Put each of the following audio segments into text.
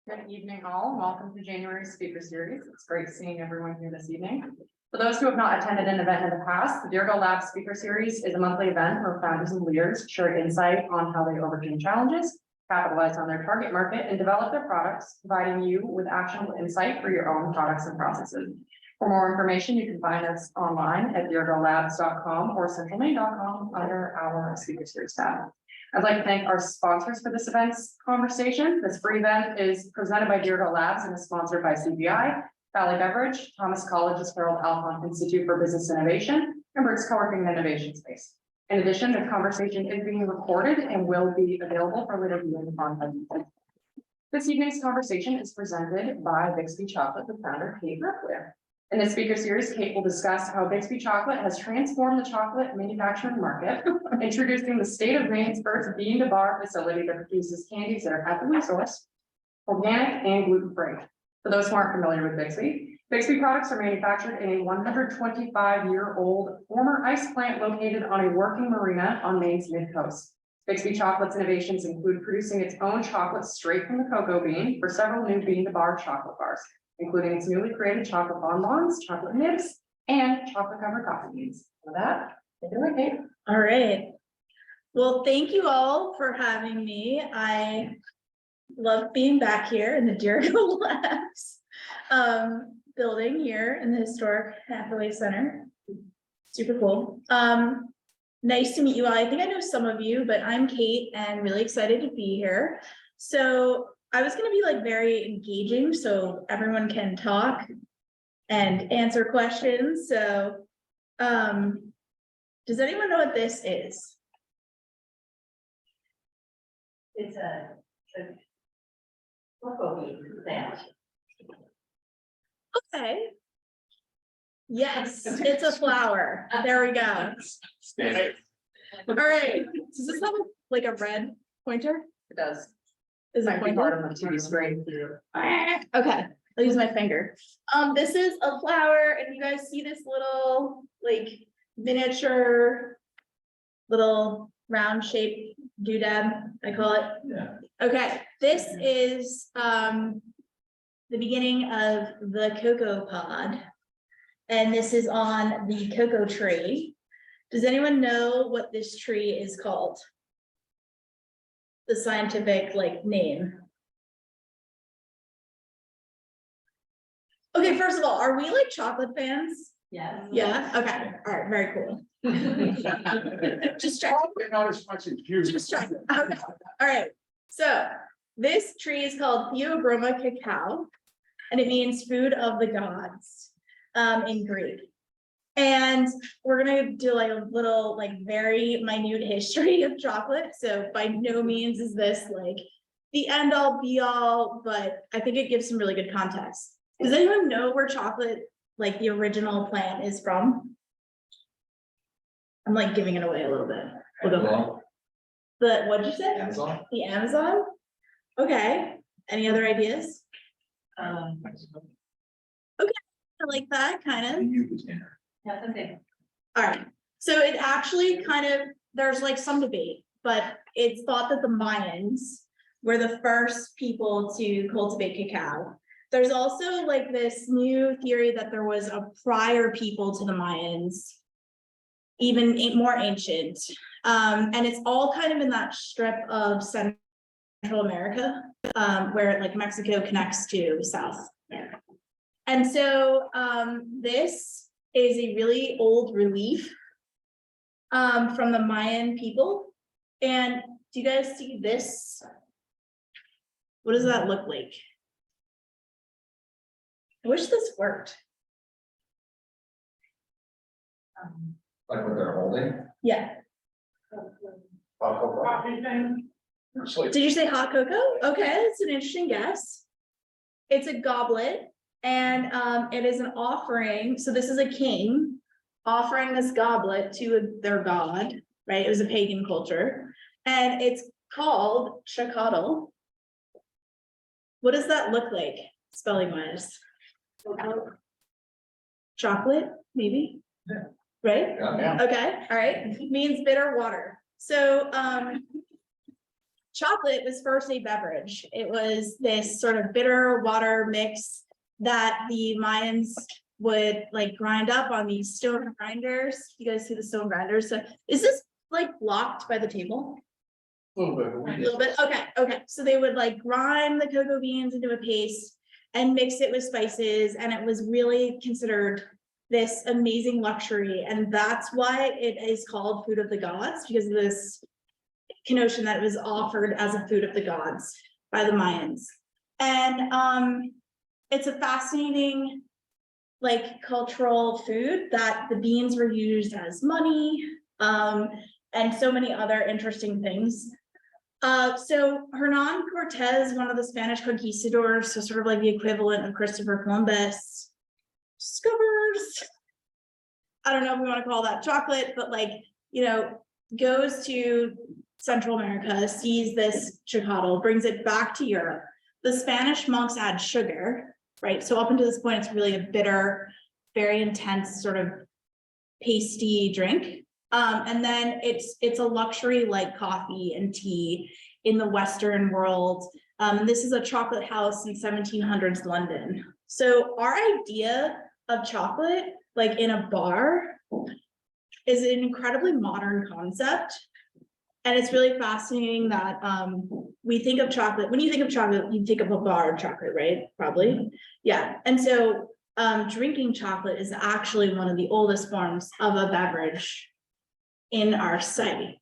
Good evening, all, and welcome to January's speaker series. It's great seeing everyone here this evening. For those who have not attended an event in the past, the Deergo Labs Speaker Series is a monthly event where founders and leaders share insight on how they overcame challenges, capitalize on their target market, and develop their products, providing you with actionable insight for your own products and processes. For more information, you can find us online at deergolabs.com or centralmaine.com under our Speaker Series tab. I'd like to thank our sponsors for this event's conversation. This free event is presented by Deergo Labs and is sponsored by CBI, Valley Beverage, Thomas College's Harold Alphon Institute for Business Innovation, and Briggs Co-working Innovation Space. In addition, the conversation is being recorded and will be available for later viewing on YouTube. This evening's conversation is presented by Bixby Chocolate, the founder, Kate McAleer. In this speaker series, Kate will discuss how Bixby Chocolate has transformed the chocolate manufacturing market, introducing the state of Maine's first bean-to-bar facility that produces candies that are ethically sourced, organic, and gluten-free. For those who aren't familiar with Bixby, Bixby products are manufactured in a 125-year-old former ice plant located on a working marina on Maine's mid-coast. Bixby Chocolate's innovations include producing its own chocolate straight from the cocoa bean for several new bean-to-bar chocolate bars, including its newly created chocolate bonbons, chocolate nibs, and chocolate covered coffee beans. With that, take it away, Kate. All right. Well, thank you all for having me. I love being back here in the Deergo Labs building here in the historic Hathaway Center. Super cool. Nice to meet you all. I think I know some of you, but I'm Kate and really excited to be here. So I was going to be like very engaging so everyone can talk and answer questions. So does anyone know what this is? It's a cocoa bean sandwich. Okay. Yes, it's a flower. There we go. All right. Does this have like a red pointer? It does. Is it Might be pointed? part of the TV screen. Okay, I'll use my finger. This is a flower, and you guys see this little like miniature little round shaped doodad, I call it. Yeah. Okay, this is the beginning of the cocoa pod, and this is on the cocoa tree. Does anyone know what this tree is called? The scientific like name. Okay, first of all, are we like chocolate fans? Yes. Yeah, okay, all right, very cool. Just check. Probably not as much as you. Just check. Okay. All right, so this tree is called Theobroma cacao, and it means food of the gods in Greek. And we're gonna do like a little like very minute history of chocolate. So by no means is this like the end all be all, but I think it gives some really good context. Does anyone know where chocolate, like the original plant, is from? I'm like giving it away a little bit. We'll go back. The what'd you say? Amazon? The Amazon? Okay. Any other ideas? I like that kind of. That's a thing. All right, so it actually kind of, there's like some debate, but it's thought that the Mayans were the first people to cultivate cacao. There's also like this new theory that there was a prior people to the Mayans, even more ancient. And it's all kind of in that strip of Central America, where like Mexico connects to South America. And so this is a really old relief from the Mayan people. And do you guys see this? What does that look like? I wish this worked. Like what they're holding? Yeah. Coffee thing? Did you say hot cocoa? Okay, that's an interesting guess. It's a goblet. And it is an offering. So this is a king offering this goblet to their god, right? It was a pagan culture. And it's called chacatl. What does that look like, spelling wise? Chocolate, maybe? Yeah. Right? Yeah. Okay, all right. Means bitter water. So chocolate was first a beverage. It was this sort of bitter water mix that the Mayans would like grind up on these stone grinders. You guys see the stone grinders? So is this like blocked by the table? A little bit. A little bit, okay, so they would like grind the cocoa beans into a paste and mix it with spices, and it was really considered this amazing luxury, and that's why it is called food of the gods, because of this connotation that it was offered as a food of the gods by the Mayans. And it's a fascinating like cultural food that the beans were used as money, and so many other interesting things. So Hernan Cortez, one of the Spanish conquistadors, so sort of like the equivalent of Christopher Columbus, discovers, I don't know if we want to call that chocolate, but like, you know, goes to Central America, sees this chocolate, brings it back to Europe. The Spanish monks add sugar, right? So up until this point, it's really a bitter, very intense sort of pasty drink. And then it's a luxury like coffee and tea in the Western world. And this is a chocolate house in 1700s London. So our idea of chocolate, like in a bar, is an incredibly modern concept. And it's really fascinating that we think of chocolate, when you think of chocolate, you think of a bar of chocolate, right? Probably. Yeah. And so drinking chocolate is actually one of the oldest forms of a beverage in our society.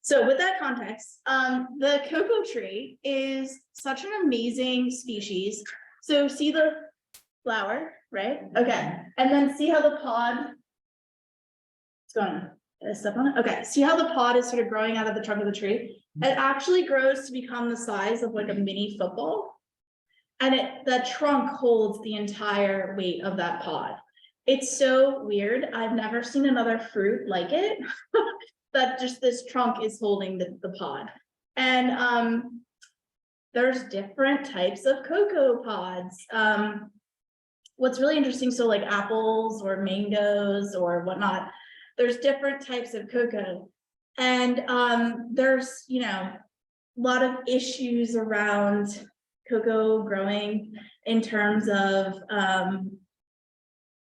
So with that context, the cocoa tree is such an amazing species. So see the flower, right? Okay, and then see how the pod, what's going on? Did I step on it? Okay, see how the pod is sort of growing out of the trunk of the tree? It actually grows to become the size of like a mini football. And the trunk holds the entire weight of that pod. It's so weird. I've never seen another fruit like it, that just this trunk is holding the pod. And there's different types of cocoa pods. What's really interesting, so like apples or mangoes or whatnot, there's different types of cocoa. And there's, you know, a lot of issues around cocoa growing in terms of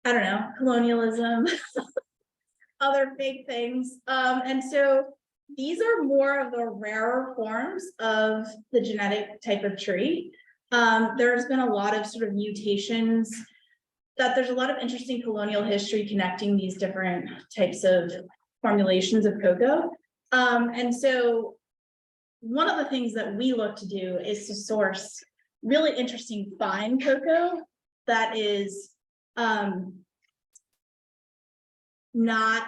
I don't know, colonialism, other big things. And so these are more of the rarer forms of the genetic type of tree. There's been a lot of sort of mutations, that there's a lot of interesting colonial history connecting these different types of formulations of cocoa. And so one of the things that we look to do is to source really interesting fine cocoa that is not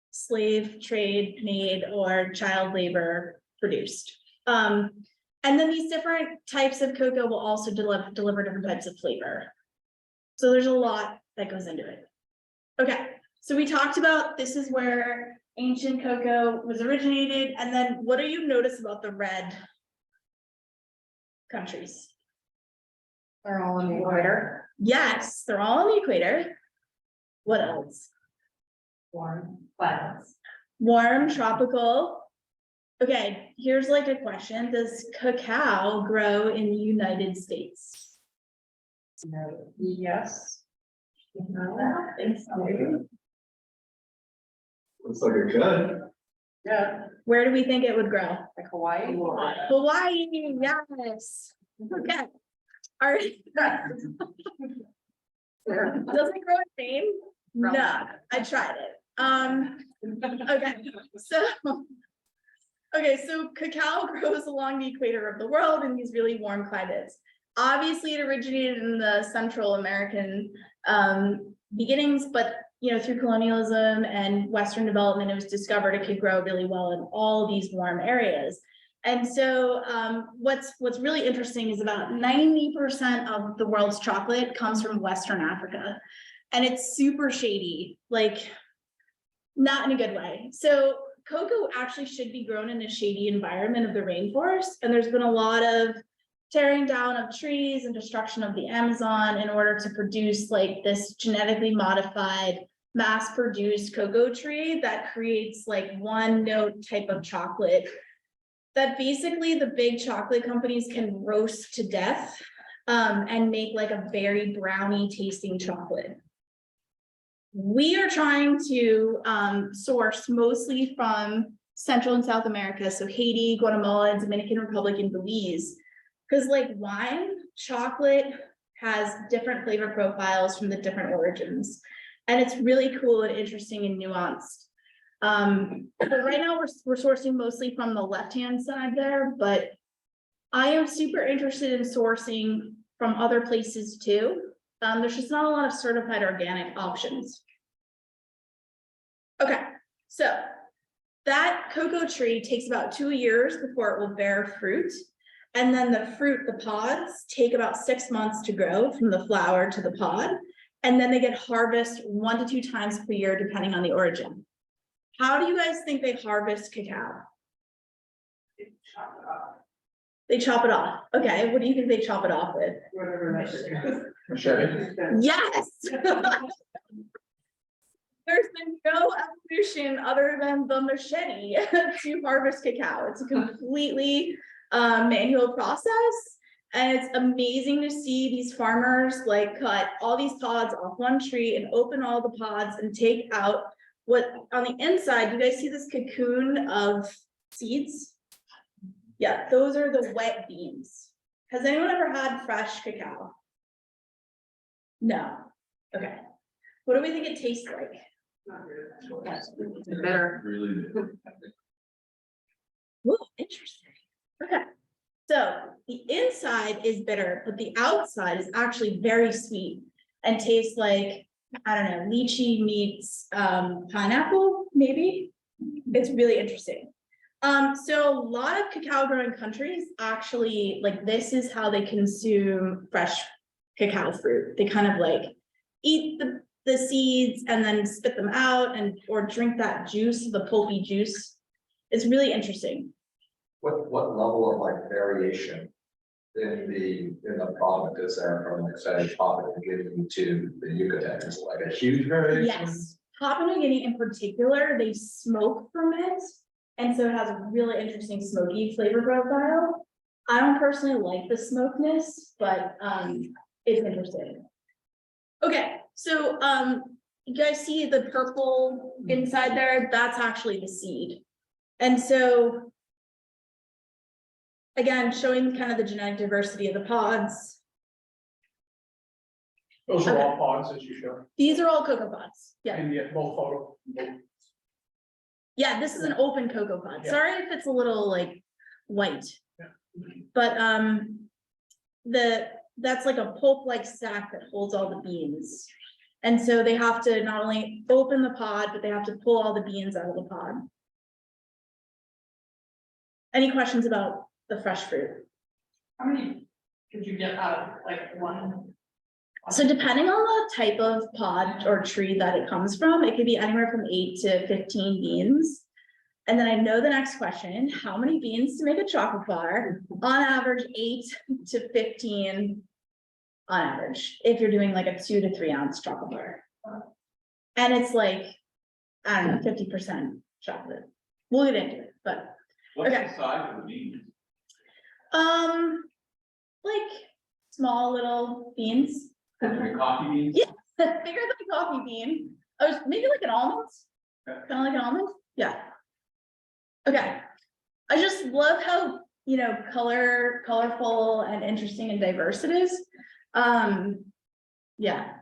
slave trade made or child labor produced. And then these different types of cocoa will also deliver different types of flavor. So there's a lot that goes into it. Okay, so we talked about this is where ancient cocoa was originated. And then what do you notice about the red countries? They're all on the equator. Yes, they're all on the equator. What else? Warm, violence. Warm, tropical. Okay, here's like a question. Does cacao grow in the United States? No. Yes. No, I don't think so. Looks like it could. Yeah, Where do we think it would grow? like Hawaii. Hawaii, yes. Okay. All right. Does it grow in Maine? No, I tried it. Okay, so cacao grows along the equator of the world in these really warm climates. Obviously, it originated in the Central American beginnings, but you know, through colonialism and Western development, it was discovered it could grow really well in all these warm areas. And so what's really interesting is about 90% of the world's chocolate comes from Western Africa. And it's super shady, like not in a good way. So cocoa actually should be grown in a shady environment of the rainforest. And there's been a lot of tearing down of trees and destruction of the Amazon in order to produce like this genetically modified, mass-produced cocoa tree that creates like one note type of chocolate that basically the big chocolate companies can roast to death and make like a very brownie tasting chocolate. We are trying to source mostly from Central and South America, so Haiti, Guatemala, Dominican Republic, and Belize. Because like wine, chocolate has different flavor profiles from the different origins. And it's really cool and interesting and nuanced. But right now we're sourcing mostly from the left-hand side there, but I am super interested in sourcing from other places too. There's just not a lot of certified organic options. Okay, so that cocoa tree takes about 2 years before it will bear fruit. And then the fruit, the pods, take about 6 months to grow from the flower to the pod. And then they get harvested 1 to 2 times per year, depending on the origin. How do you guys think they harvest cacao? They chop it off. Okay, what do you think they chop it off with? Machete. Yes. There's been no evolution other than the machete to harvest cacao. It's a completely manual process. And it's amazing to see these farmers like cut all these pods off one tree and open all the pods and take out what on the inside. You guys see this cocoon of seeds? Yeah, those are the wet beans. Has anyone ever had fresh cacao? No. Okay. What do we think it tastes like? Bitter. Really. Whoa, interesting. Okay. So the inside is bitter, but the outside is actually very sweet and tastes like, I don't know, lychee meets pineapple, maybe. It's really interesting. So a lot of cacao growing countries actually, like this is how they consume fresh cacao fruit. They kind of like eat the seeds and then spit them out and or drink that juice, the pulpy juice. It's really interesting. What level of like variation in the product is there from like say Papua New Guinea to the Yucatan? Is it like a huge variation? Yes, Papua New Guinea in particular, they smoke ferment, and so it has a really interesting smoky flavor profile. I don't personally like the smokiness, but it's interesting. Okay, so you guys see the purple inside there? That's actually the seed. And so again, showing kind of the genetic diversity of the pods. Those are Okay. all pods that you show. These are all cocoa pods. Yeah. And yet both photo. Yeah, this is an open cocoa pod. Yeah. Sorry if it's a little like white. Yeah. But that's like a pulp-like sack that holds all the beans. And so they have to not only open the pod, but they have to pull all the beans out of the pod. Any questions about the fresh fruit? How many could you get out of like one? So depending on the type of pod or tree that it comes from, it could be anywhere from 8 to 15 beans. And then I know the next question, how many beans to make a chocolate bar? On average, 8 to 15 on average, if you're doing like a 2 to 3 ounce chocolate bar. And it's like, I don't know, 50% chocolate. We'll get into it, but What's Okay. the size of the beans? like small little beans. Like coffee beans? Yeah. Bigger than a coffee bean. Oh, maybe like an almond. Okay. Kind of like an almond. Yeah. Okay. I just love how, you know, colorful and interesting and diverse it is. Yeah.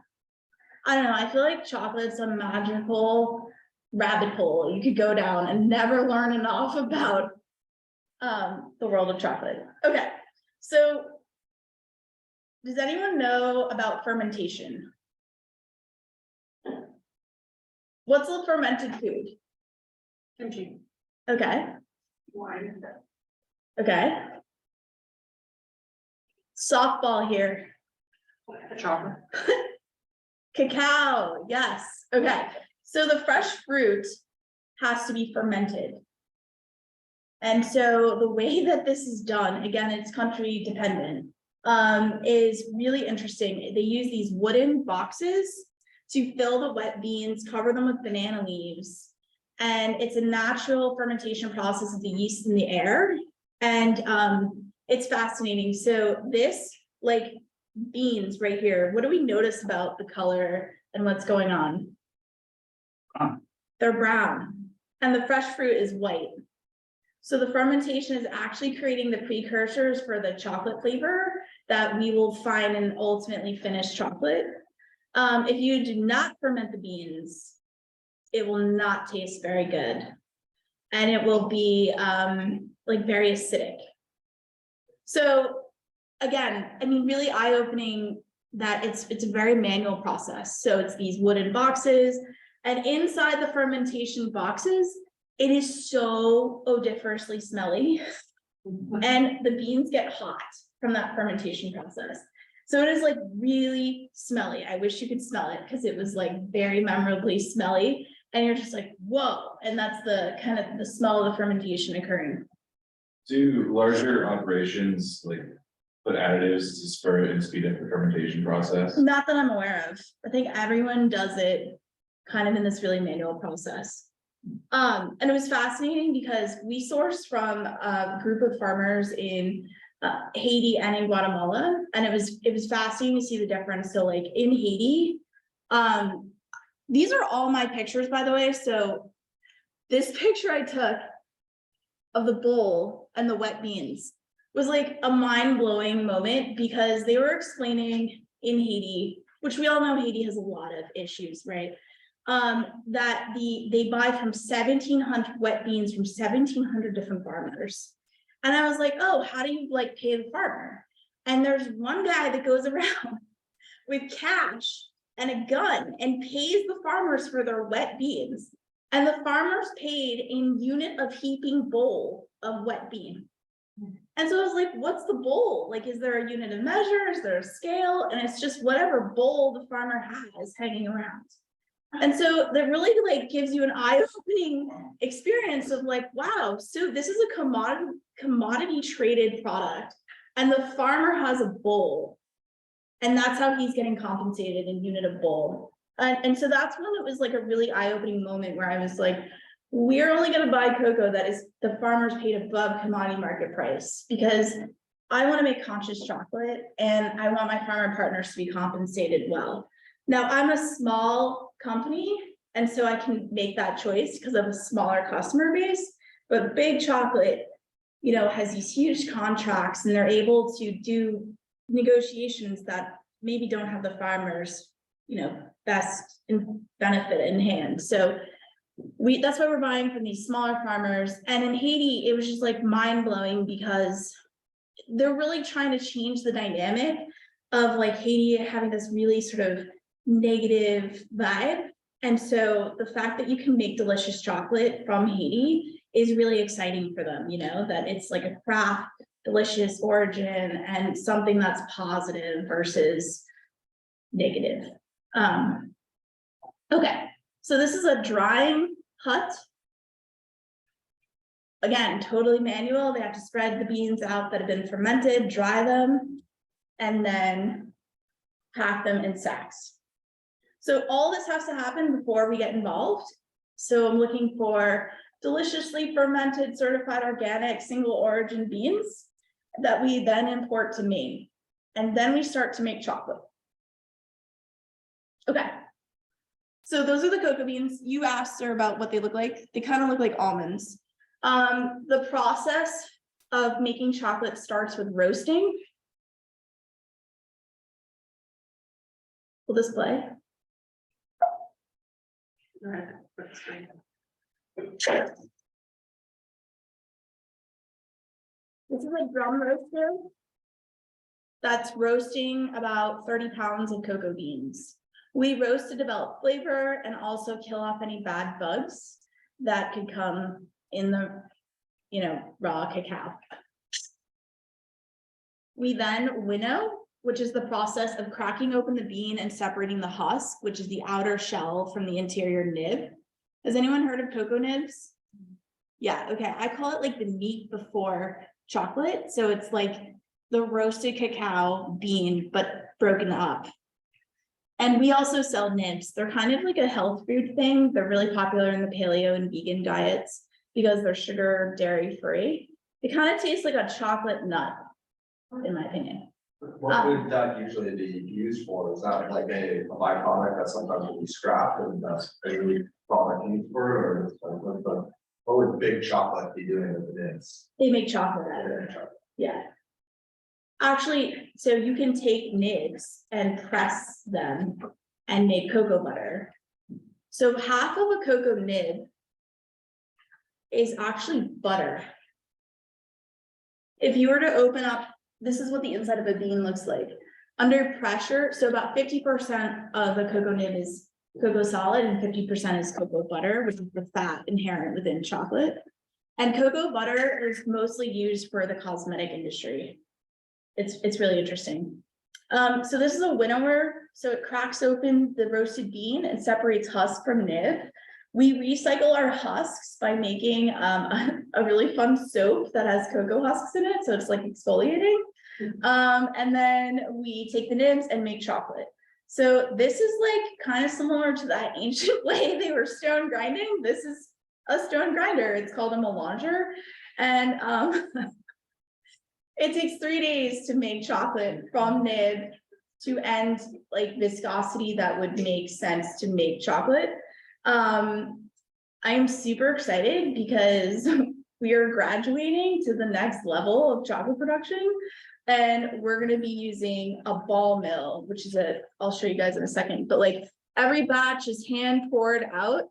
I don't know. I feel like chocolate's a magical rabbit hole you could go down and never learn enough about the world of chocolate. Okay. So does anyone know about fermentation? What's a fermented food? Kimchi. Okay, Wine. okay. Softball here. Chocolate. Cacao, yes. Okay, so the fresh fruit has to be fermented. And so the way that this is done, again, it's country dependent, is really interesting. They use these wooden boxes to fill the wet beans, cover them with banana leaves. And it's a natural fermentation process of the yeast in the air. And it's fascinating. So this, like, beans right here, what do we notice about the color and what's going on? Brown. They're brown, and the fresh fruit is white. So the fermentation is actually creating the precursors for the chocolate flavor that we will find in ultimately finished chocolate. If you do not ferment the beans, it will not taste very good. And it will be like very acidic. So again, I mean, really eye-opening that it's a very manual process. So it's these wooden boxes, and inside the fermentation boxes, it is so odoriferously smelly. And the beans get hot from that fermentation process. So it is like really smelly. I wish you could smell it because it was like very memorably smelly. And you're just like, whoa. And that's the kind of the smell of the fermentation occurring. Do larger operations like put additives to spur and speed up the fermentation process? Not that I'm aware of. I think everyone does it kind of in this really manual process. And it was fascinating because we sourced from a group of farmers in Haiti and in Guatemala, and it was fascinating to see the difference. So like in Haiti, these are all my pictures, by the way. So this picture I took of the bowl and the wet beans was like a mind-blowing moment because they were explaining in Haiti, which we all know Haiti has a lot of issues, right? That they buy from 1,700 wet beans from 1,700 different farmers. And I was like, oh, how do you like pay the farmer? And there's one guy that goes around with cash and a gun and pays the farmers for their wet beans. And the farmers paid in unit of heaping bowl of wet bean. And so I was like, what's the bowl? Like, is there a unit of measure? Is there a scale? And it's just whatever bowl the farmer has hanging around. And so that really like gives you an eye-opening experience of like, wow, so this is a commodity traded product and the farmer has a bowl and that's how he's getting compensated in unit of bowl. And so that's when it was like a really eye-opening moment where I was like, we're only going to buy cocoa that is the farmers paid above commodity market price because I want to make conscious chocolate and I want my farmer partners to be compensated well. Now I'm a small company, and so I can make that choice because of a smaller customer base, but Big Chocolate, you know, has these huge contracts and they're able to do negotiations that maybe don't have the farmers, you know, best in benefit in hand. So that's why we're buying from these smaller farmers. And in Haiti, it was just like mind-blowing because they're really trying to change the dynamic of like Haiti having this really sort of negative vibe. And so the fact that you can make delicious chocolate from Haiti is really exciting for them, you know, that it's like a craft, delicious origin and something that's positive versus negative. Okay, so this is a drying hut. Again, totally manual. They have to spread the beans out that have been fermented, dry them, and then pack them in sacks. So all this has to happen before we get involved. So I'm looking for deliciously fermented, certified organic, single origin beans that we then import to Maine. And then we start to make chocolate. Okay. So those are the cocoa beans. You asked her about what they look like. They kind of look like almonds. The process of making chocolate starts with roasting. Will this play? This is a drum roaster that's roasting about 30 pounds of cocoa beans. We roast to develop flavor and also kill off any bad bugs that could come in the, you know, raw cacao. We then winnow, which is the process of cracking open the bean and separating the husk, which is the outer shell from the interior nib. Has anyone heard of cocoa nibs? Yeah, okay. I call it like the meat before chocolate. So it's like the roasted cacao bean, but broken up. And we also sell nibs. They're kind of like a health food thing. They're really popular in the paleo and vegan diets because they're sugar, dairy free. It kind of tastes like a chocolate nut, in my opinion. What would that usually be used for? Is that like a byproduct that sometimes will be scrapped and that's a new product used for, or what would big chocolate be doing with the nibs? They make chocolate out of it. Yeah. Actually, so you can take nibs and press them and make cocoa butter. So half of a cocoa nib is actually butter. If you were to open up, this is what the inside of a bean looks like. Under pressure, so about 50% of a cocoa nib is cocoa solid and 50% is cocoa butter, which is the fat inherent within chocolate. And cocoa butter is mostly used for the cosmetic industry. It's really interesting. So this is a winnower. So it cracks open the roasted bean and separates husk from nib. We recycle our husks by making a really fun soap that has cocoa husks in it. So it's like exfoliating. And then we take the nibs and make chocolate. So this is like kind of similar to that ancient way they were stone grinding. This is a stone grinder. It's called a melanger. And it takes 3 days to make chocolate from nib to end like viscosity that would make sense to make chocolate. I'm super excited because we are graduating to the next level of chocolate production. And we're going to be using a ball mill, which is I'll show you guys in a second, but like every batch is hand poured out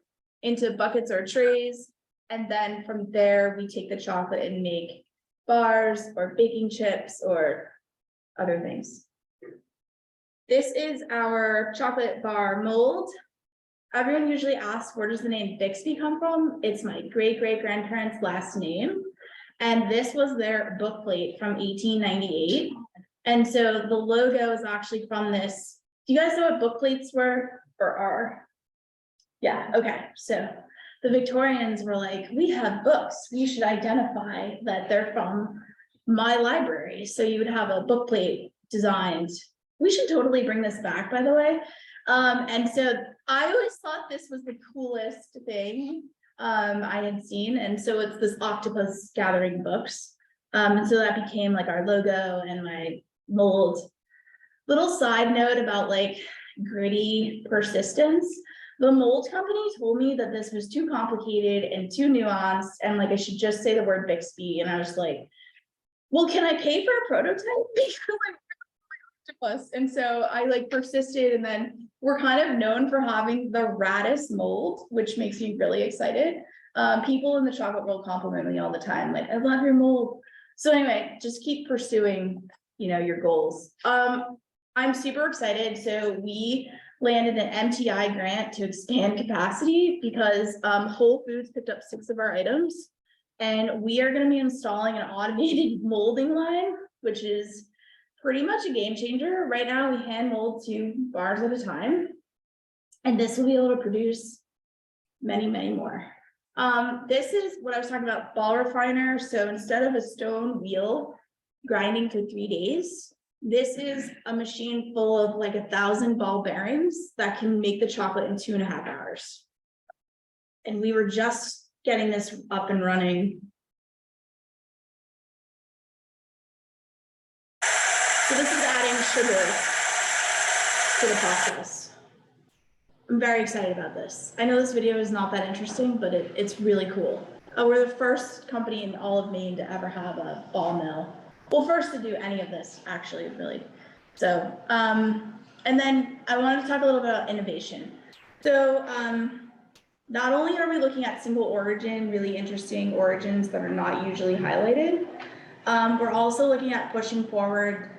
into buckets or trays. And then from there, we take the chocolate and make bars or baking chips or other things. This is our chocolate bar mold. Everyone usually asks, where does the name Bixby come from? It's my great-great-grandparents' last name. And this was their book plate from 1898. And so the logo is actually from this. Do you guys know what book plates were or are? Yeah, okay. So the Victorians were like, we have books. We should identify that they're from my library. So you would have a book plate designed. We should totally bring this back, by the way. And so I always thought this was the coolest thing I had seen. And so it's this octopus gathering books. And so that became like our logo and my mold. Little side note about like gritty persistence. The mold company told me that this was too complicated and too nuanced and like I should just say the word Bixby. And I was like, well, can I pay for a prototype? Because I'm octopus. And so I like persisted, and then we're kind of known for having the raddest mold, which makes me really excited. People in the chocolate world compliment me all the time, like, I love your mold. So anyway, just keep pursuing, you know, your goals. I'm super excited. So we landed an MTI grant to expand capacity because Whole Foods picked up 6 of our items, and we are going to be installing an automated molding line, which is pretty much a game changer. Right now, we hand mold 2 bars at a time, and this will be able to produce many, many more. This is what I was talking about, ball refiner. So instead of a stone wheel grinding for 3 days, this is a machine full of like 1,000 ball bearings that can make the chocolate in 2.5 hours. And we were just getting this up and running. So this is adding sugar to the process. I'm very excited about this. I know this video is not that interesting, but it's really cool. We're the first company in all of Maine to ever have a ball mill. Well, first to do any of this, actually, really. So, and then I wanted to talk a little bit about innovation. So, not only are we looking at single origin, really interesting origins that are not usually highlighted, we're also looking at pushing forward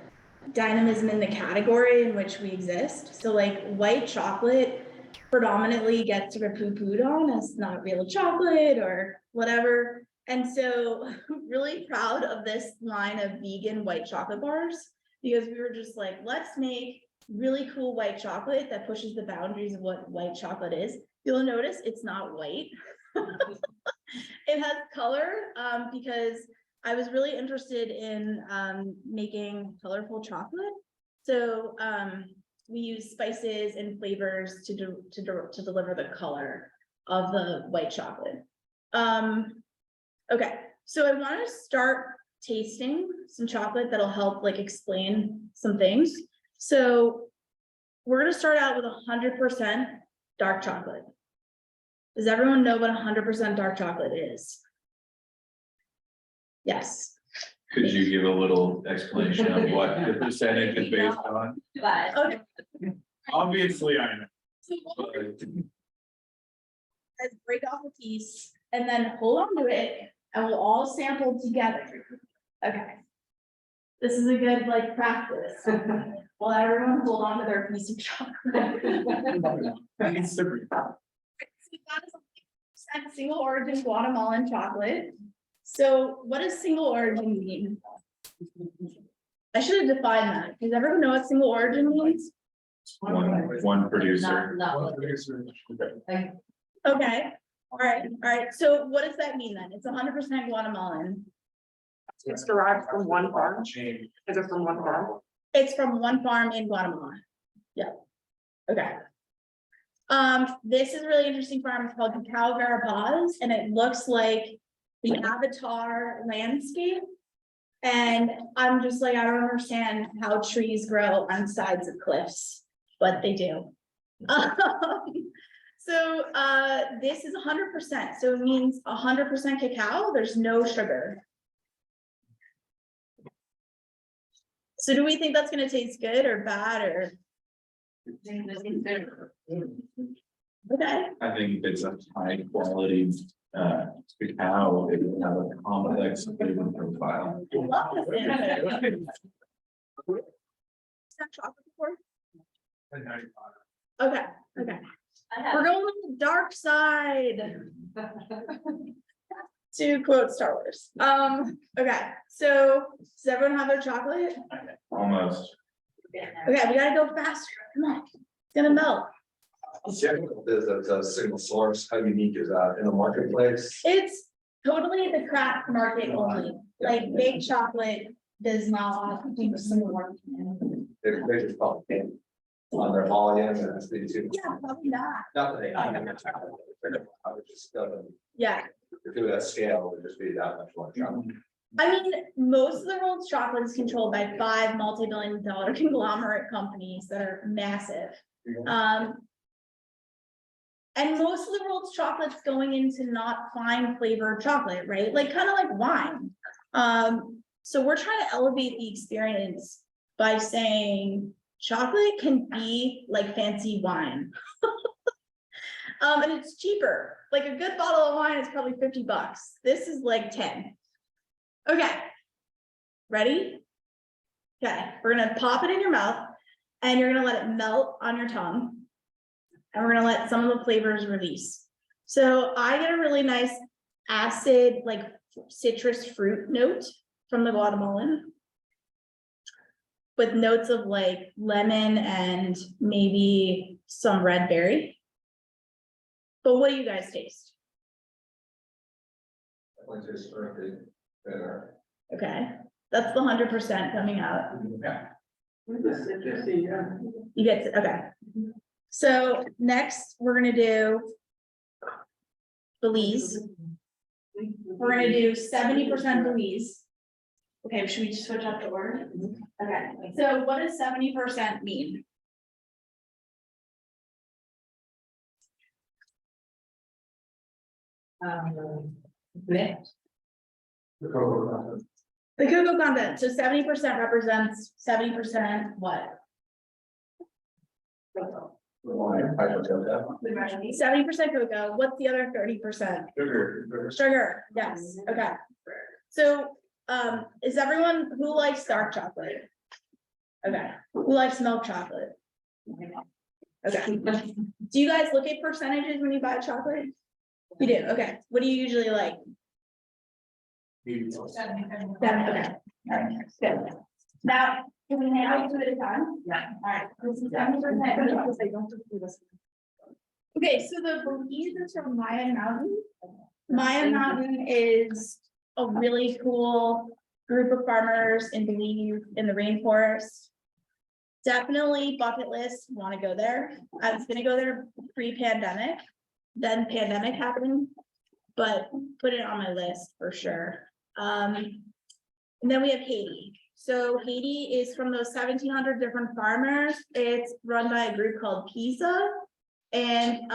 dynamism in the category in which we exist. So like white chocolate predominantly gets sort of poo-pooed on as not real chocolate or whatever. And so really proud of this line of vegan white chocolate bars, because we were just like, let's make really cool white chocolate that pushes the boundaries of what white chocolate is. You'll notice it's not white. It has color because I was really interested in making colorful chocolate. So we use spices and flavors to deliver the color of the white chocolate. Okay, So I want to start tasting some chocolate that'll help like explain some things. So we're gonna start out with 100% dark chocolate. Does everyone know what 100% dark chocolate is? Yes. Could you give a little explanation of what the percentage is based on? But Okay. Obviously, I know. So what but- guys break off a piece and then hold on to it and we'll all sample together. Okay. This is a good like practice. Well, everyone hold on to their piece of chocolate. It's super- So that is 100% single origin Guatemalan chocolate. So what does single origin mean? I should have defined that. Does everyone know what single origin means? One producer. not. Okay, all right. So what does that mean then? It's 100% Guatemalan. It's derived from one farm. Is it from one farm? It's from one farm in Guatemala. Yeah. Okay. This is a really interesting farm. It's called Cacao Garabaz, and it looks like the Avatar landscape. And I'm just like, I don't understand how trees grow on sides of cliffs, but they do. So this is 100%. So it means 100% cacao. There's no sugar. So do we think that's gonna taste good or bad or? Okay, I think if it's a high quality cacao, it will have a complex flavor profile. I love this answer. Is that chocolate before? Okay, okay. We're going on the dark side. To quote Star Wars. Okay, so does everyone have their chocolate? Almost. Okay, we gotta go faster. Come on, it's gonna melt. There's a single source, how unique is that in the marketplace? It's totally the craft market only, like big chocolate does not do similar. They just call it on their volume and it's the two. Yeah, probably not. Not that I would just, Yeah, if it was at scale, it would just be that much more chocolate. I mean, most of the world's chocolate is controlled by 5 multi-billion-dollar conglomerate companies that are massive. And most of the world's chocolate's going into not fine flavored chocolate, right? Like kind of like wine. So we're trying to elevate the experience by saying chocolate can be like fancy wine. And it's cheaper. Like a good bottle of wine is probably $50. This is like 10. Okay. Ready? Okay, we're gonna pop it in your mouth and you're gonna let it melt on your tongue. And we're gonna let some of the flavors release. So I get a really nice acid, like citrus fruit note from the Guatemalan. With notes of like lemon and maybe some red berry. But what do you guys taste? Definitely tastes earthy, bitter. Okay, that's the 100% coming out. You get to, okay. So next, we're gonna do Belize. We're gonna do 70% Belize. Okay, should we just switch up the order? Okay, so what does 70% mean? Mixed. The cocoa content. The cocoa content, so 70% represents 70% what? The wine, I don't know that. 70% cocoa, what's the other 30%? Sugar. Sugar, yes, okay. So, is everyone, who likes dark chocolate? Okay, who likes milk chocolate? Okay, do you guys look at percentages when you buy chocolate? You do, okay, what do you usually like? 7, okay, alright, good. Now, can we now do it at a time? Yeah. Alright, this is 70%. Okay, so the Belize is from Maya Mountain. Maya Mountain is a really cool group of farmers in Belize in the rainforest. Definitely bucket list, want to go there. I was gonna go there pre-pandemic, then pandemic happened, but put it on my list for sure. And then we have Haiti. So Haiti is from those 1,700 different farmers. It's run by a group called PISA. And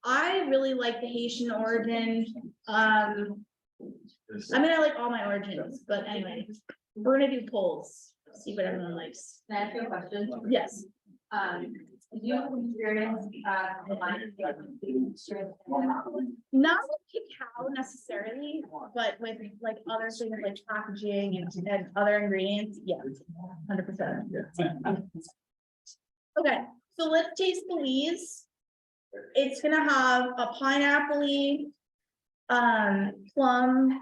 I really like the Haitian origin. I mean, I like all my origins, but anyway, we're gonna do polls, see what everyone likes. Can I ask you a question? Yes. Do you have experience, Not with cacao necessarily, but with like other things like packaging and other ingredients, yeah, 100%. Okay, so let's taste Belize. It's gonna have a pineapple-y, plum,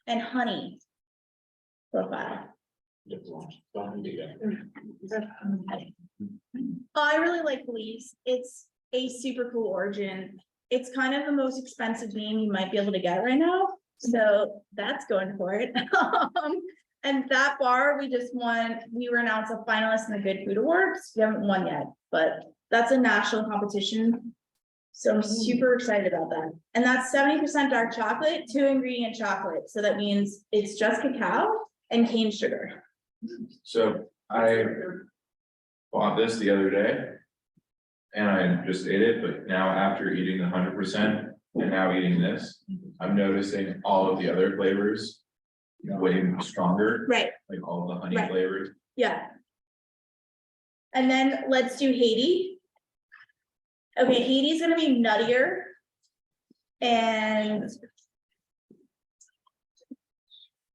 and honey profile. I really like Belize. It's a super cool origin. It's kind of the most expensive name you might be able to get right now. So that's going for it. And that bar, we just won, we were announced a finalist in the Good Food Awards. We haven't won yet, but that's a national competition. So I'm super excited about that. And that's 70% dark chocolate, 2-ingredient chocolate. So that means it's just cacao and cane sugar. So I bought this the other day. And I just ate it, but now after eating the 100% and now eating this, I'm noticing all of the other flavors way stronger, Right, like all the honey Right. flavors. yeah. And then let's do Haiti. Okay, Haiti's gonna be nuttier. And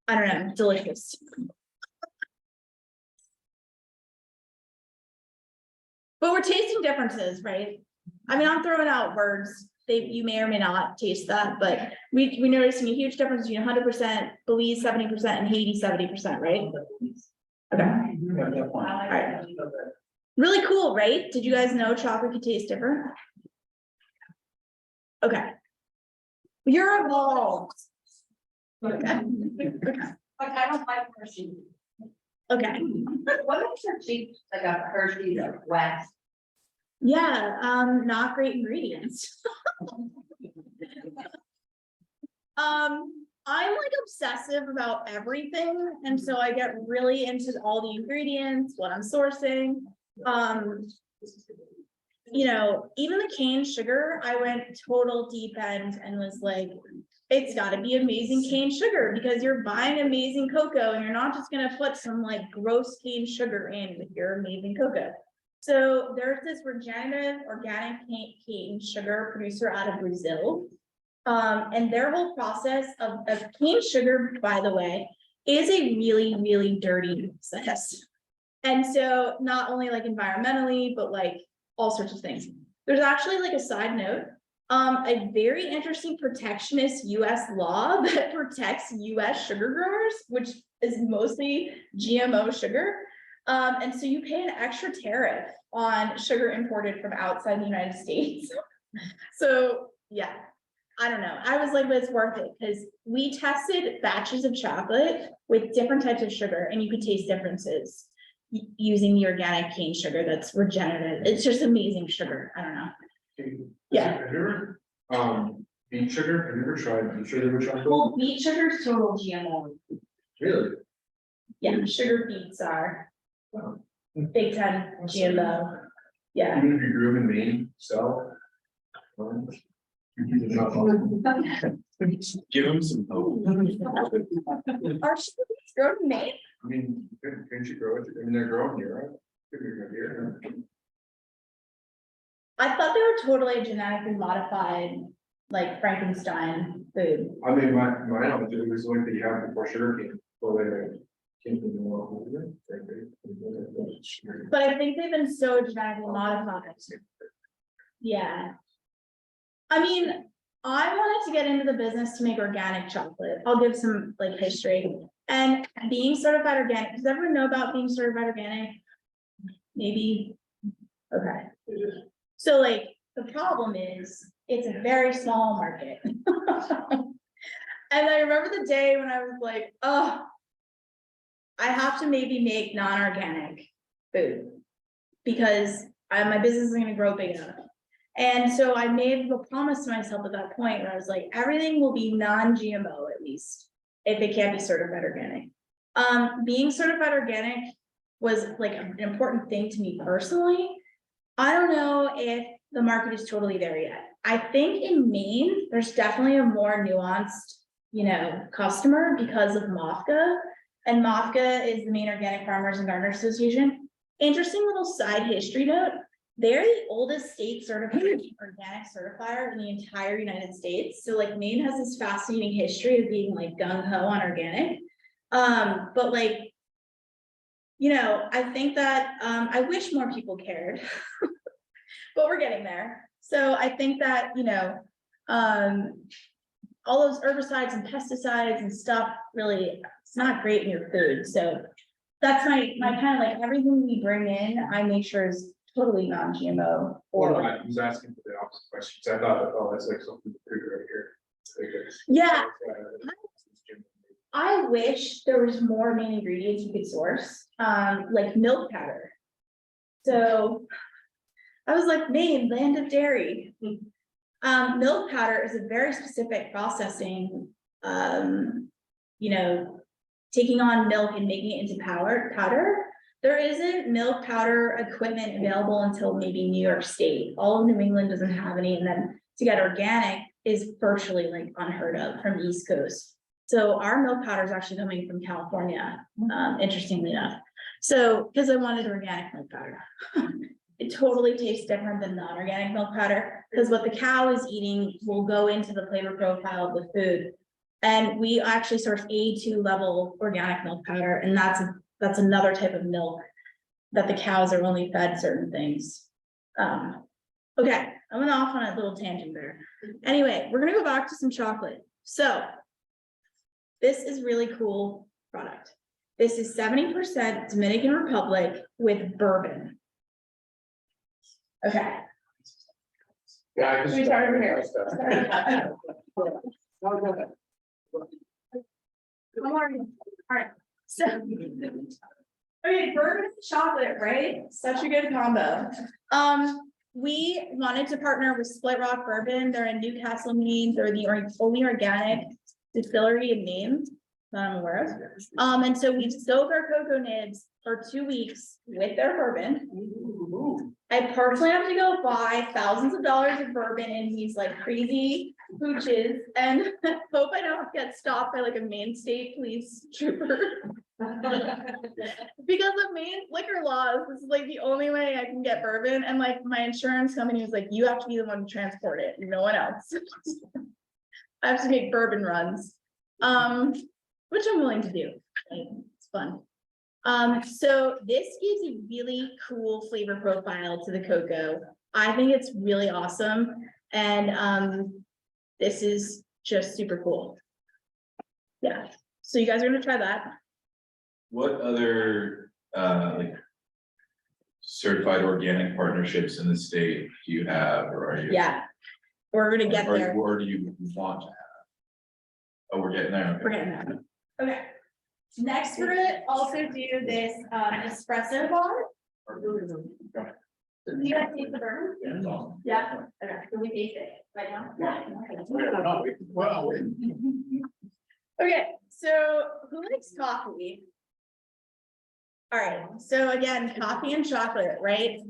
I don't know, delicious. But we're tasting differences, right? I mean, I'm throwing out words. You may or may not taste that, but we're noticing a huge difference between 100%, Belize 70%, and Haiti 70%, right? Okay, Alright. Really cool, right? Did you guys know chocolate could taste different? Okay. You're evolved. Okay. Like, I don't like Hershey. Okay, What makes Hershey like a Hershey wet? yeah, not great ingredients. I'm like obsessive about everything, and so I get really into all the ingredients, what I'm sourcing. You know, even the cane sugar, I went total deep end and was like, it's gotta be amazing cane sugar because you're buying amazing cocoa and you're not just gonna put some like gross cane sugar in with your amazing cocoa. So there's this regenerative organic cane sugar producer out of Brazil. And their whole process of cane sugar, by the way, is a really, really dirty process. And so not only like environmentally, but like all sorts of things. There's actually like a side note, a very interesting protectionist US law that protects US sugar growers, which is mostly GMO sugar. And so you pay an extra tariff on sugar imported from outside the United States. So yeah, I don't know. I was like, but it's worth it because we tested batches of chocolate with different types of sugar and you could taste differences using the organic cane sugar that's regenerative. It's just amazing sugar. I don't know. Yeah. Have you ever, beet sugar, have you ever tried beet sugar chocolate? Well, beet sugar is total GMO. Really? Yeah, sugar beets are big time GMO. Yeah. Even if you grew them in Maine, so. Give them some hope. Are sugar beets grown in Maine? I mean, couldn't you grow it? I mean, they're growing here, right? Could be grown here. I thought they were totally genetically modified, like Frankenstein food. I mean, mine obviously was like that you have before sugar cane, so they came from the world. But I think they've been so genetically modified. Yeah. I mean, I wanted to get into the business to make organic chocolate. I'll give some like history. And being certified organic, does everyone know about being certified organic? Maybe. Okay. So like the problem is it's a very small market. And I remember the day when I was like, oh, I have to maybe make non-organic food because my business is going to grow big enough. And so I made a promise to myself at that point where I was like, everything will be non-GMO at least, if it can't be certified organic. Being certified organic was like an important thing to me personally. I don't know if the market is totally there yet. I think in Maine, there's definitely a more nuanced, customer because of MOFGA. And MOFGA is the Maine Organic Farmers and Gardeners Association. Interesting little side history note. They're the oldest state certified organic certifier in the entire United States. So like Maine has this fascinating history of being like gung-ho on organic. But like, I think that I wish more people cared, but we're getting there. So I think that, all those herbicides and pesticides and stuff, really, it's not great in your food. So that's my kind of like everything we bring in, I make sure is totally non-GMO. Or I was asking for the opposite questions. I thought, oh, that's like something pretty right here. Yeah. I wish there was more main ingredients you could source, like milk powder. So I was like, Maine, land of dairy. Milk powder is a very specific processing, taking on milk and making it into powder. There isn't milk powder equipment available until maybe New York State. All of New England doesn't have any, and then to get organic is virtually like unheard of from the East Coast. So our milk powder is actually coming from California, interestingly enough. So, because I wanted organic milk powder. It totally tastes different than non-organic milk powder, because what the cow is eating will go into the flavor profile of the food. And we actually source A2 level organic milk powder, and that's another type of milk that the cows are only fed certain things. Okay, I went off on a little tangent there. Anyway, we're gonna go back to some chocolate. So this is really cool product. This is 70% Dominican Republic with bourbon. Okay. Yeah. We start over here. Alright, so. Okay, bourbon and chocolate, right? Such a good combo. We wanted to partner with Split Rock Bourbon. They're in Newcastle, Maine. They're the only organic distillery in Maine that I'm aware of. And so we soaked our cocoa nibs for 2 weeks with their bourbon. I personally have to go buy thousands of dollars of bourbon in these like crazy pooches and hope I don't get stopped by like a Maine state police trooper. Because of Maine liquor laws, this is like the only way I can get bourbon. And like my insurance company was like, you have to be the one to transport it, no one else. I have to make bourbon runs, which I'm willing to do. It's fun. So this gives a really cool flavor profile to the cocoa. I think it's really awesome. And this is just super cool. Yeah. So you guys are gonna try that. What other like certified organic partnerships in the state do you have, or are you? Yeah. We're gonna get there. Or do you want to have? Oh, we're getting there. We're getting there. Okay. Next, we're gonna also do this espresso bar. Do you guys taste the bourbon? Yeah. Okay. Can we taste it right now? Yeah. Well, Okay. So who likes coffee? All right. So again, coffee and chocolate, right?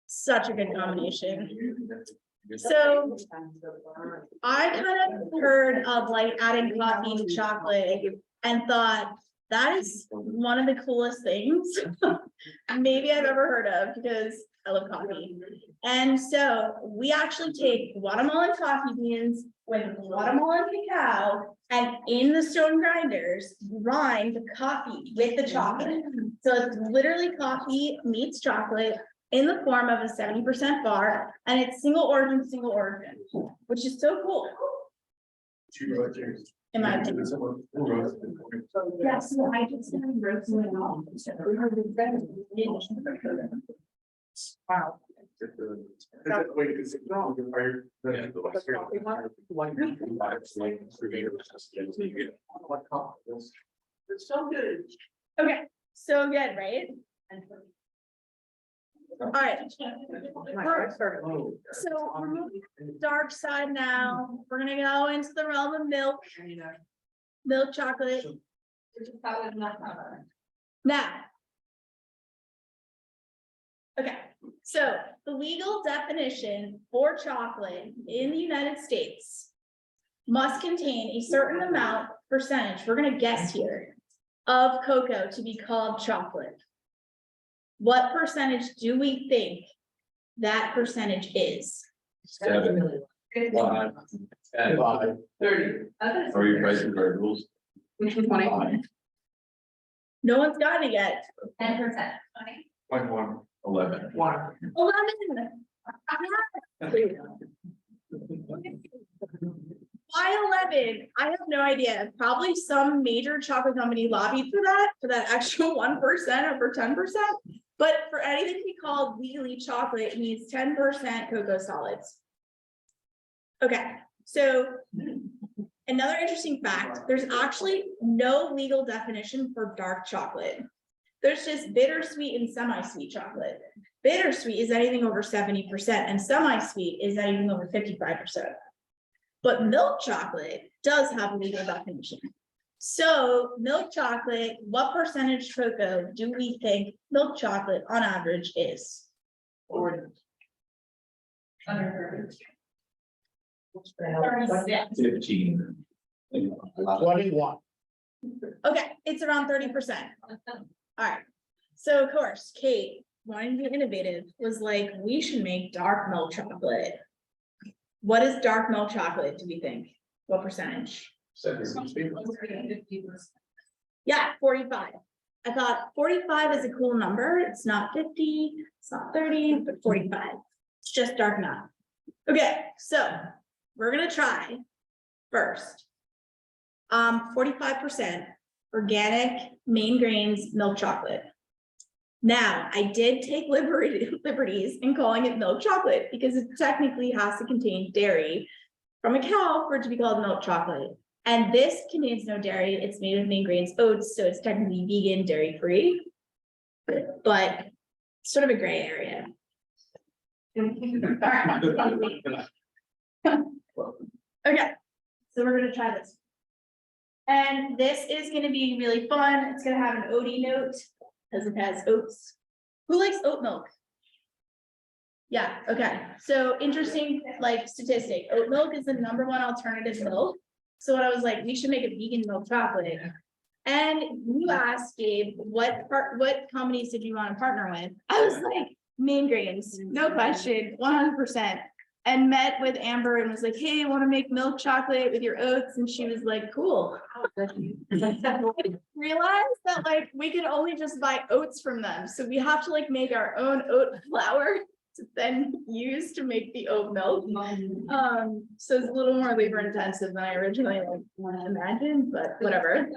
Such a good combination. So I kind of heard of like adding coffee to chocolate and thought that is one of the coolest things maybe I've ever heard of, because I love coffee. And so we actually take Guatemalan coffee beans with Guatemalan cacao, and in the stone grinders, grind the coffee with the chocolate. So it's literally coffee meets chocolate in the form of a 70% bar, and it's single origin, which is so cool. In my opinion. Yes, I just wrote something off. Wow. It's so good. Okay, so good, right? All right. So we're moving to the dark side now. We're gonna go into the realm of milk chocolate. That was not covered. Now. Okay, so the legal definition for chocolate in the United States must contain a certain amount percentage, we're gonna guess here, of cocoa to be called chocolate. What percentage do we think that percentage is? 7, 5, 10, 30. are you pricing for rules? 20. No one's gotten it yet. 10%. 0.1, 11. 11. Why 11? I have no idea. Probably some major chocolate company lobbied for that extra 1% or for 10%. But for anything to be called legally chocolate, it needs 10% cocoa solids. Okay, so another interesting fact, there's actually no legal definition for dark chocolate. There's just bittersweet and semi-sweet chocolate. Bittersweet is anything over 70% and semi-sweet is anything over 55%. But milk chocolate does have a legal definition. So milk chocolate, what percentage cocoa do we think milk chocolate on average is? 15. 21. Okay, it's around 30%. All right. So of course, Kate, wanting to be innovative, was like, we should make dark milk chocolate. What is dark milk chocolate, do we think? What percentage? Yeah, 45. I thought 45 is a cool number. It's not 50, it's not 30, but 45. It's just dark enough. Okay, so we're gonna try first. 45% organic Maine grains milk chocolate. Now, I did take liberties in calling it milk chocolate because it technically has to contain dairy from a cow for it to be called milk chocolate. And this contains no dairy. It's made of Maine grains oats, so it's technically vegan, dairy-free, but sort of a gray area. Okay, so we're gonna try this. And this is gonna be really fun. It's gonna have an oaty note because it has oats. Who likes oat milk? Yeah, okay. So interesting, like statistic, oat milk is the #1 alternative milk. So what I was like, we should make a vegan milk chocolate. And you asked Gabe, what companies did you want to partner with? I was like, Maine grains, no question, 100%. And met with Amber and was like, hey, I want to make milk chocolate with your oats. And she was like, cool. Realized that like we can only just buy oats from them. So we have to like make our own oat flour to then use to make the oat milk. So it's a little more labor intensive than I originally imagined, but whatever.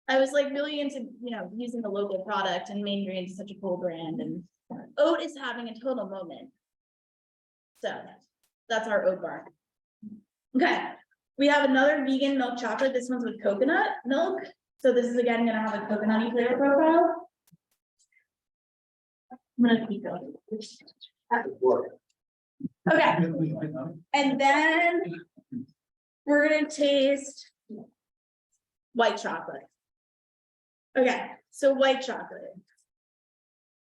I was like really into, using the local product, and Maine Grains is such a cool brand, and oat is having a total moment. So that's our oat bar. Okay, we have another vegan milk chocolate. This one's with coconut milk. So this is again gonna have a coconutty flavor profile. I'm gonna keep going. Okay, and then we're gonna taste white chocolate. Okay, so white chocolate.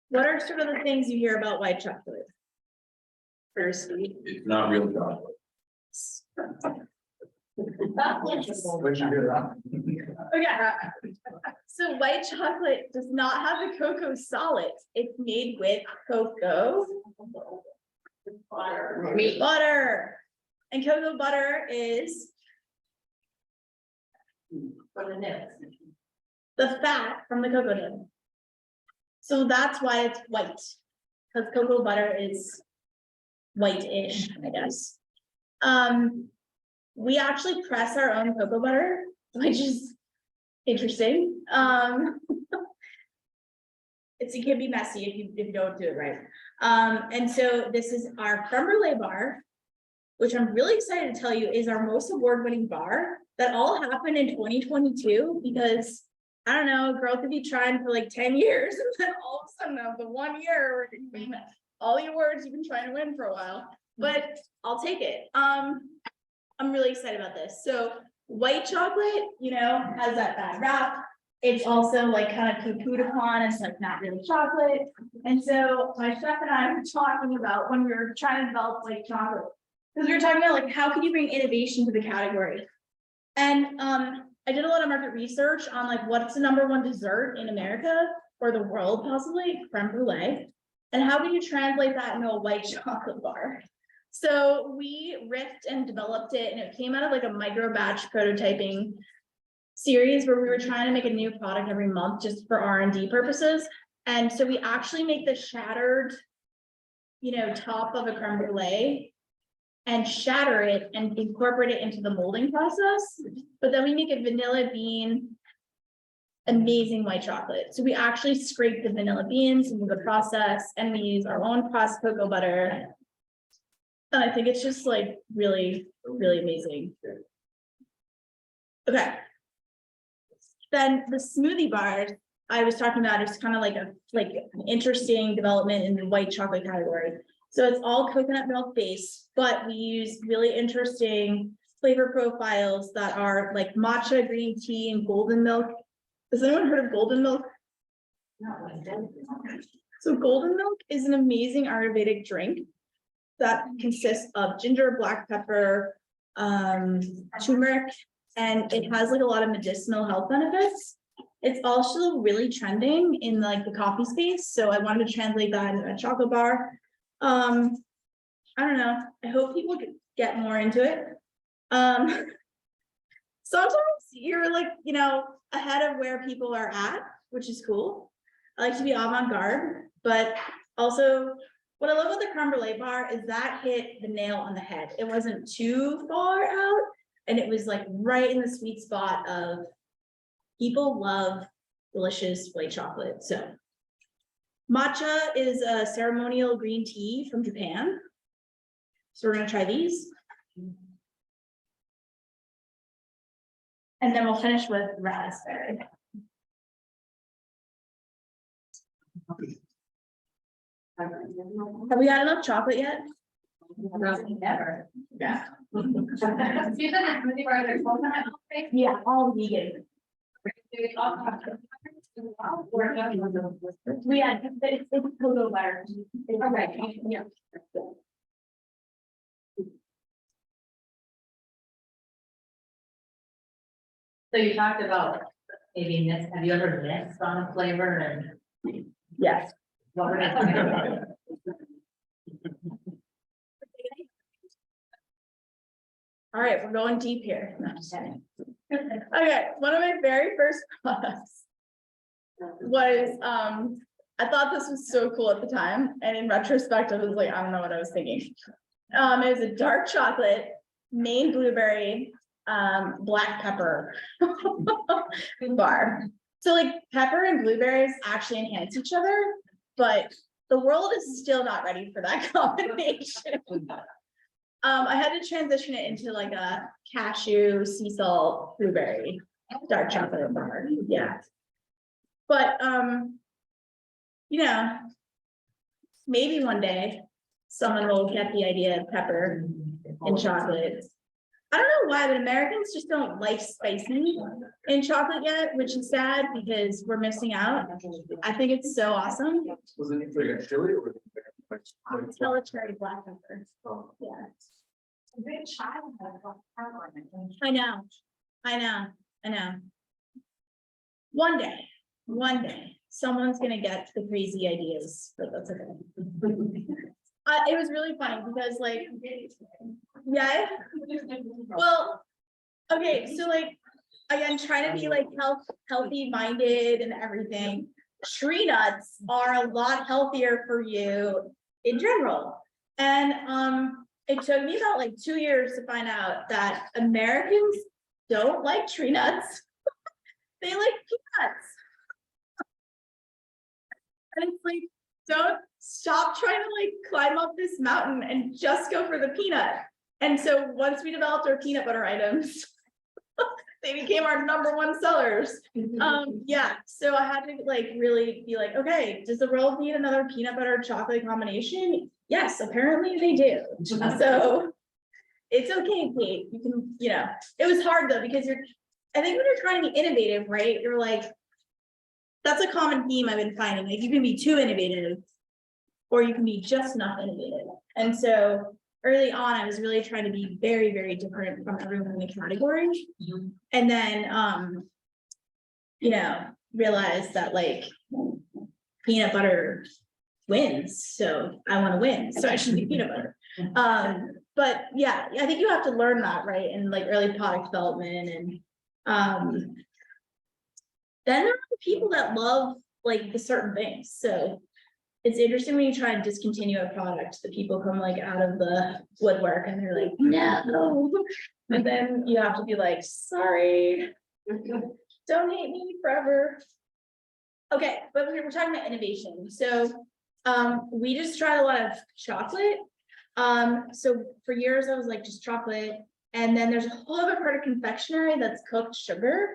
What are sort of the things you hear about white chocolate? First, It's not real chocolate. Where'd you hear that? okay. So white chocolate does not have the cocoa solids. It's made with cocoa butter. And cocoa butter is the fat from the cocoa nib. So that's why it's white, because cocoa butter is white-ish, I guess. We actually press our own cocoa butter, which is interesting. It can be messy if you don't do it right. And so this is our creme brulee bar, which I'm really excited to tell you is our most award-winning bar that all happened in 2022 because I don't know, a girl could be trying for like 10 years and then all of a sudden the 1 year, you win all the awards you've been trying to win for a while, but I'll take it. I'm really excited about this. So white chocolate, you know, has that bad rap. It's also like kind of poo-pooed upon, it's like not really chocolate. And so my chef and I were talking about when we were trying to develop white chocolate, because we were talking about like, how can you bring innovation to the category? And I did a lot of market research on like, what's the #1 dessert in America or the world possibly, creme brulee. And how can you translate that into a white chocolate bar? So we riffed and developed it, and it came out of like a micro batch prototyping series where we were trying to make a new product every month just for R&D purposes. And so we actually make the shattered, you know, top of a creme brulee and shatter it and incorporate it into the molding process. But then we make a vanilla bean, amazing white chocolate. So we actually scrape the vanilla beans into the process, and we use our own processed cocoa butter. And I think it's just like really, really amazing. Okay. Then the smoothie bars I was talking about is kind of like an interesting development in the white chocolate category. So it's all coconut milk based, but we use really interesting flavor profiles that are like matcha, green tea, and golden milk. Has anyone heard of golden milk? So golden milk is an amazing Ayurvedic drink that consists of ginger, black pepper, turmeric, and it has like a lot of medicinal health benefits. It's also really trending in like the coffee space, so I wanted to translate that into a chocolate bar. I don't know, I hope people get more into it. Sometimes you're like, you know, ahead of where people are at, which is cool. I like to be avant-garde, but also what I love about the creme brulee bar is that hit the nail on the head. It wasn't too far out, and it was like right in the sweet spot of people love delicious white chocolate. So matcha is a ceremonial green tea from Japan. So we're gonna try these. And then we'll finish with raspberry. Have we had enough chocolate yet? Never. Yeah. So you said the smoothie bar, there's coconut milk based? Yeah, all vegan. We had, it's cocoa butter. Okay, Yeah. So you talked about maybe this, have you ever mixed on a flavor and Yes. what were they? All right, we're going deep here. No, I'm just kidding. Okay, one of my very first products was, I thought this was so cool at the time, and in retrospect, I was like, I don't know what I was thinking. It was a dark chocolate, Maine blueberry, black pepper bar. So like pepper and blueberries actually enhance each other, but the world is still not ready for that combination. I had to transition it into like a cashew, sea salt, blueberry, dark chocolate bar. Yeah. But, you know, maybe one day someone will get the idea of pepper in chocolate. I don't know why, but Americans just don't like spicy in chocolate yet, which is sad because we're missing out. I think it's so awesome. Was it like a chili or? It's military black pepper. Yeah. I know. One day, someone's gonna get the crazy ideas, but that's okay. It was really funny because like, yeah, well, okay, so like, again, trying to be like healthy minded and everything. Tree nuts are a lot healthier for you in general. And it took me about like 2 years to find out that Americans don't like tree nuts. They like peanuts. And it's like, don't stop trying to like climb up this mountain and just go for the peanut. And so once we developed our peanut butter items, They became our #1 sellers. Yeah, so I had to like really be like, okay, does the world need another peanut butter chocolate combination? Yes, apparently they do. So it's okay, Kate, you can, it was hard though, because I think when you're trying to be innovative, right, you're like, that's a common theme I've been finding, like you can be too innovative or you can be just not innovative. And so early on, I was really trying to be very, very different from everyone in the category. And then, realized that like peanut butter wins, so I want to win, so I should be peanut butter. But yeah, I think you have to learn that, right, in like early product development. And then there are people that love like the certain things, so it's interesting when you try and discontinue a product, the people come like out of the woodwork and they're like, no. And then you have to be like, sorry, don't hate me forever. Okay, but we're talking about innovation. So we just tried a lot of chocolate. So for years I was like just chocolate. And then there's a whole other part of confectionery that's cooked sugar.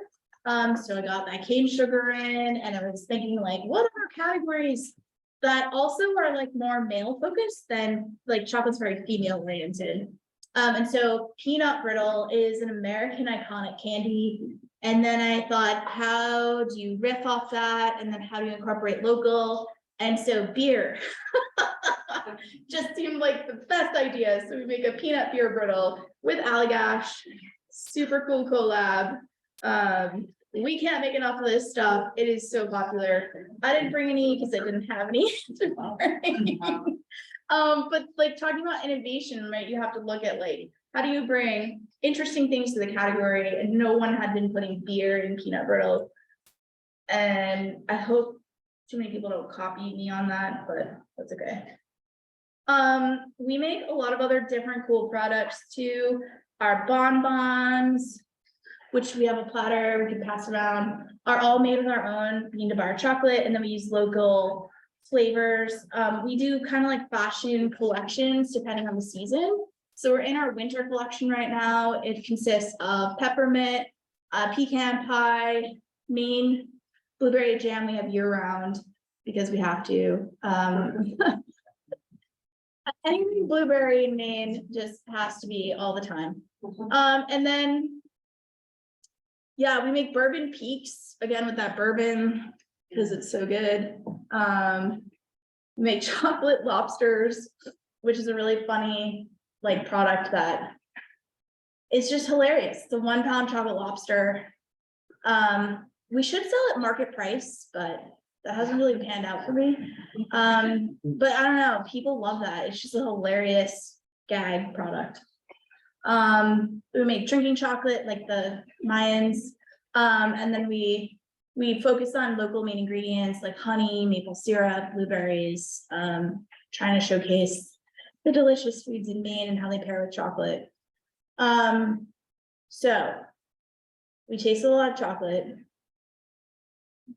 So I got that cane sugar in, and I was thinking like, what other categories that also are like more male focused than like chocolate's very female oriented. And so peanut brittle is an American iconic candy. And then I thought, how do you riff off that? And then how do you incorporate local? And so beer just seemed like the best idea. So we make a peanut beer brittle with Allagash, super cool collab. We can't make enough of this stuff. It is so popular. I didn't bring any because I didn't have any. But like talking about innovation, right? You have to look at like, how do you bring interesting things to the category? And no one had been putting beer in peanut brittle. And I hope too many people don't copy me on that, but that's okay. We make a lot of other different cool products too. Our bonbons, which we have a platter we can pass around, are all made with our own bean to bar chocolate, and then we use local flavors. We do kind of like fashion collections depending on the season. So we're in our winter collection right now. It consists of peppermint, pecan pie, Maine blueberry jam we have year round because we have to. Anything blueberry in Maine just has to be all the time. And then yeah, we make bourbon peaks again with that bourbon because it's so good. We make chocolate lobsters, which is a really funny like product that is just hilarious. It's a 1 pound chocolate lobster. We should sell at market price, but that hasn't really panned out for me. But I don't know, people love that. It's just a hilarious gag product. We make drinking chocolate like the Mayans. And then we focus on local Maine ingredients like honey, maple syrup, blueberries, trying to showcase the delicious foods in Maine and how they pair with chocolate. So we tasted a lot of chocolate.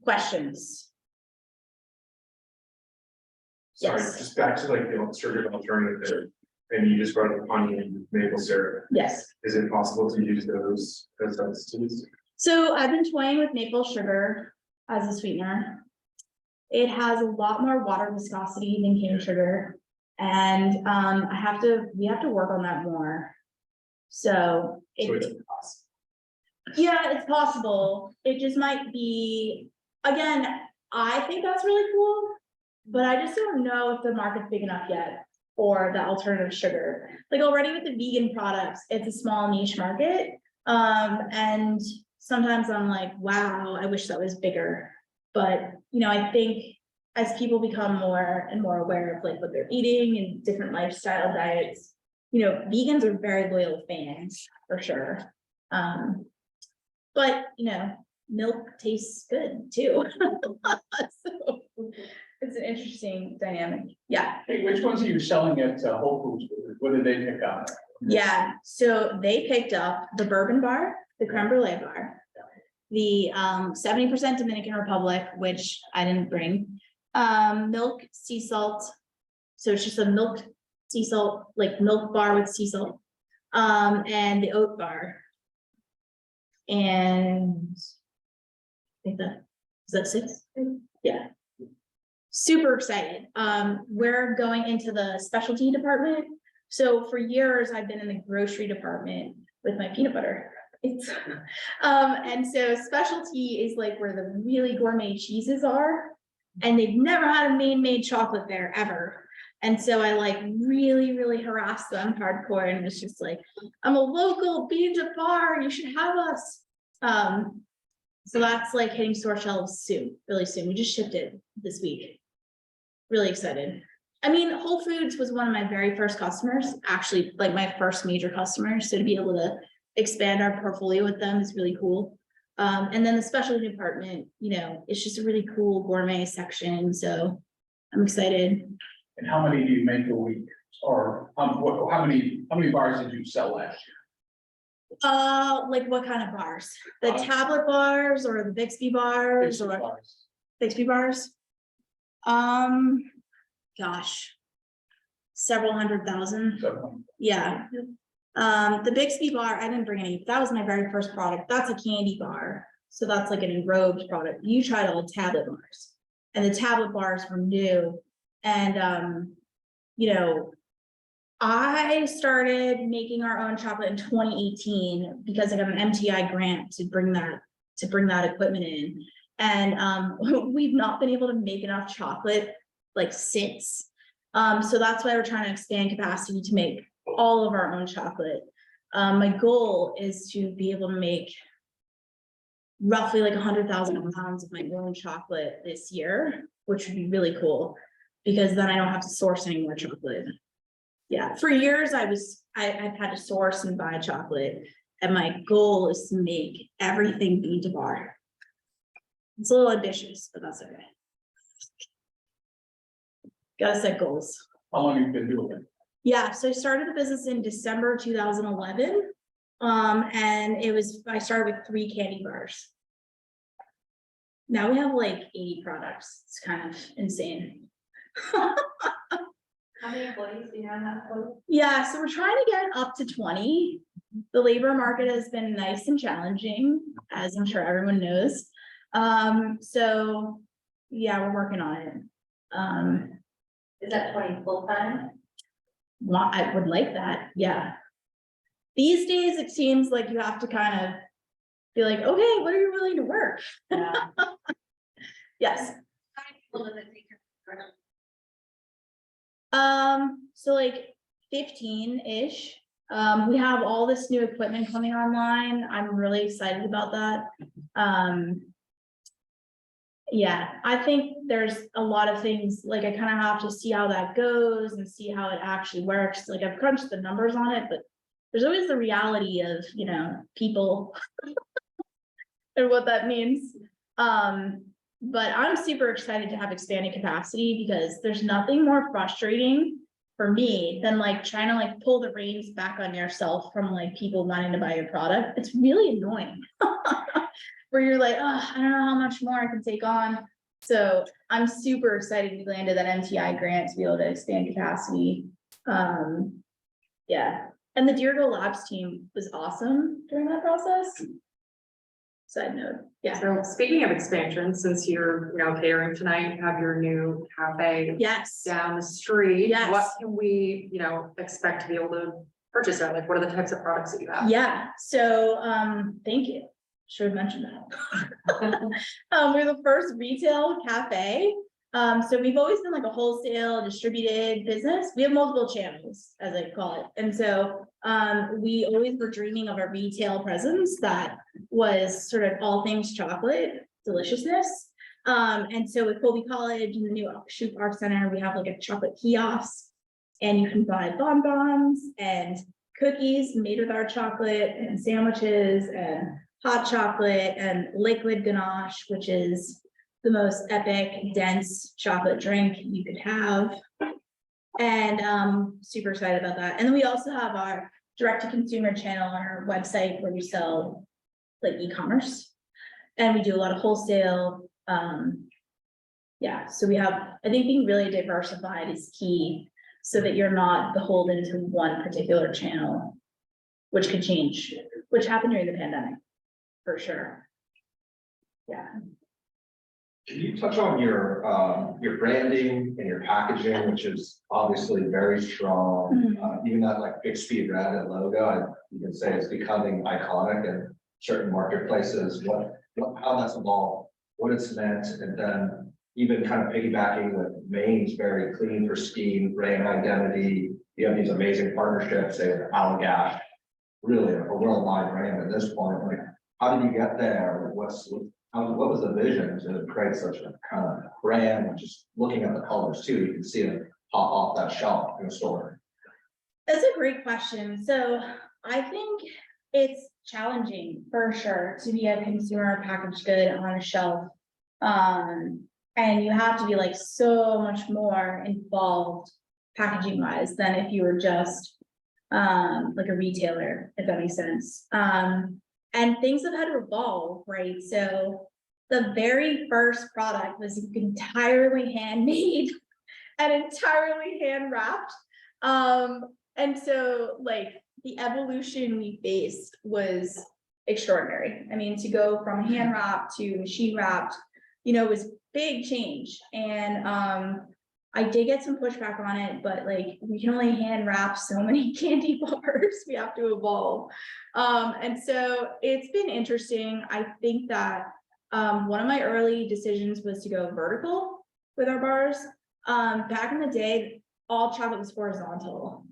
Questions? Sorry, Yes. just back to like the sugar alternative there, and you just brought up honey and maple syrup. Yes. Is it possible to use those as substitutes? So I've been toying with maple sugar as a sweetener. It has a lot more water viscosity than cane sugar. And we have to work on that more. So So it, it's possible. yeah, it's possible. It just might be, again, I think that's really cool, but I just don't know if the market's big enough yet for the alternative sugar. Like already with the vegan products, it's a small niche market. And sometimes I'm like, wow, I wish that was bigger. But, I think as people become more and more aware of like what they're eating and different lifestyle diets, vegans are very loyal fans for sure. But, milk tastes good too. So it's an interesting dynamic. Yeah. Hey, which ones are you selling at Whole Foods? What did they pick up? Yeah, so they picked up the bourbon bar, the creme brulee bar, the 70% Dominican Republic, which I didn't bring, milk, sea salt. So it's just a milk, sea salt, like milk bar with sea salt, and the oat bar. And I think is that 6? Yeah. Super excited. We're going into the specialty department. So for years, I've been in the grocery department with my peanut butter. It's, and so specialty is like where the really gourmet cheeses are. And they've never had a Maine made chocolate there ever. And so I like really harassed them hardcore and was just like, I'm a local bean to bar, you should have us. So that's like hitting store shelves soon, really soon. We just shipped it this week. Really excited. I mean, Whole Foods was one of my very first customers, actually like my first major customer. So to be able to expand our portfolio with them is really cool. And then the specialty department, you know, it's just a really cool gourmet section. So I'm excited. And how many do you make a week? Or how many bars did you sell last year? Like what kind of bars? The tablet bars or the Bixby bars or Bars. Bixby bars? Gosh, several 100,000. So, Yeah. The Bixby bar, I didn't bring any, that was my very first product. That's a candy bar. So that's like an enrobed product. You tried all the tablet bars and the tablet bars were new. And, you know, I started making our own chocolate in 2018 because I got an MTI grant to bring that equipment in. And, we've not been able to make enough chocolate like since. So that's why we're trying to expand capacity to make all of our own chocolate. My goal is to be able to make roughly like 100,000 pounds of my own chocolate this year, which would be really cool because then I don't have to source any more chocolate. Yeah, for years I've had to source and buy chocolate, and my goal is to make everything bean to bar. It's a little ambitious, but that's okay. Gotta set goals. how long have you been doing it? Yeah, so I started the business in December 2011. And I started with 3 candy bars. Now we have like 80 products. It's kind of insane. How many employees do you have now? Yeah, so we're trying to get up to 20. The labor market has been nice and challenging, as I'm sure everyone knows. So yeah, we're working on it. Is that 20 full-time? I would like that, yeah. These days, it seems like you have to kind of be like, okay, what are you willing to work? Yeah. Yes. So like 15-ish. We have all this new equipment coming online. I'm really excited about that. Yeah, I think there's a lot of things, like I kind of have to see how that goes and see how it actually works. Like I've crunched the numbers on it, but there's always the reality of, you know, people and what that means. But I'm super excited to have expanded capacity because there's nothing more frustrating for me than like trying to like pull the reins back on yourself from like people wanting to buy your product. It's really annoying. Where you're like, oh, I don't know how much more I can take on. So I'm super excited we landed that MTI grant to be able to expand capacity. Yeah, and the Deergo Labs team was awesome during that process. Side note, yeah. So speaking of expansion, since you're, you know, catering tonight, you have your new cafe Yes. down the street. Yes. What can we, you know, expect to be able to purchase there? Like, what are the types of products that you have? Yeah, so thank you. Should have mentioned that. We're the first retail cafe. So we've always been like a wholesale distributed business. We have multiple channels, as I call it. And so we always were dreaming of a retail presence that was sort of all things chocolate, deliciousness. And so with Colby College and the new Shoot Art Center, we have like a chocolate kiosk, and you can buy bonbons and cookies made with our chocolate and sandwiches and hot chocolate and liquid ganache, which is the most epic, dense chocolate drink you could have. And super excited about that. And then we also have our direct-to-consumer channel on our website where we sell like e-commerce. And we do a lot of wholesale. Yeah, so we have, I think being really diversified is key so that you're not beholden to one particular channel, which could change, which happened during the pandemic. for sure. Yeah. Can you touch on your branding and your packaging, which is obviously very strong, even that like Bixby red and logo, you can say it's becoming iconic in certain marketplaces, how that's evolved, what it's meant, and then even kind of piggybacking with Maine's very clean, pristine brand identity. You have these amazing partnerships, say with Allagash, really a worldwide brand at this point. Like, how did you get there? What was the vision to create such a kind of brand? Just looking at the colors too, you can see it pop off that shelf in a store. That's a great question. So I think it's challenging for sure to be a consumer packaged good on a shelf. And you have to be like so much more involved packaging wise than if you were just like a retailer, if that makes sense. And things have had to evolve, right? So the very first product was entirely handmade and entirely hand wrapped. And so like the evolution we faced was extraordinary. I mean, to go from hand wrapped to machine wrapped, you know, was big change. And I did get some pushback on it, but like we can only hand wrap so many candy bars. We have to evolve. And so it's been interesting. I think that one of my early decisions was to go vertical with our bars. Back in the day, all chocolate was horizontal.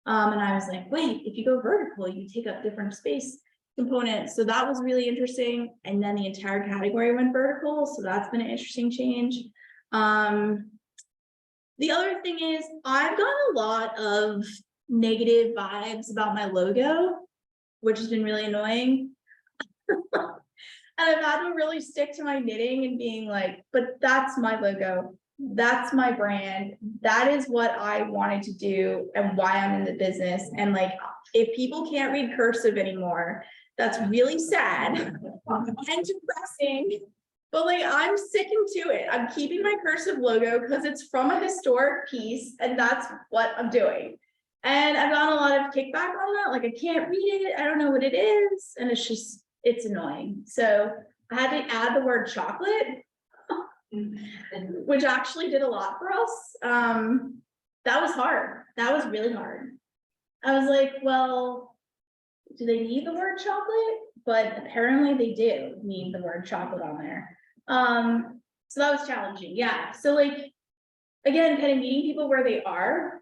And I was like, wait, if you go vertical, you take up different space components. So that was really interesting. And then the entire category went vertical. So that's been an interesting change. The other thing is I've gotten a lot of negative vibes about my logo, which has been really annoying. And I've had to really stick to my knitting and being like, but that's my logo. That's my brand. That is what I wanted to do and why I'm in the business. And like, if people can't read cursive anymore, that's really sad and depressing. But like, I'm sticking to it. I'm keeping my cursive logo because it's from a historic piece and that's what I'm doing. And I've gotten a lot of kickback on that. Like, I can't read it. I don't know what it is. And it's annoying. So I had to add the word chocolate, which actually did a lot for us. That was hard. That was really hard. I was like, well, do they need the word chocolate? But apparently they do need the word chocolate on there. So that was challenging. Yeah. So like, again, kind of meeting people where they are,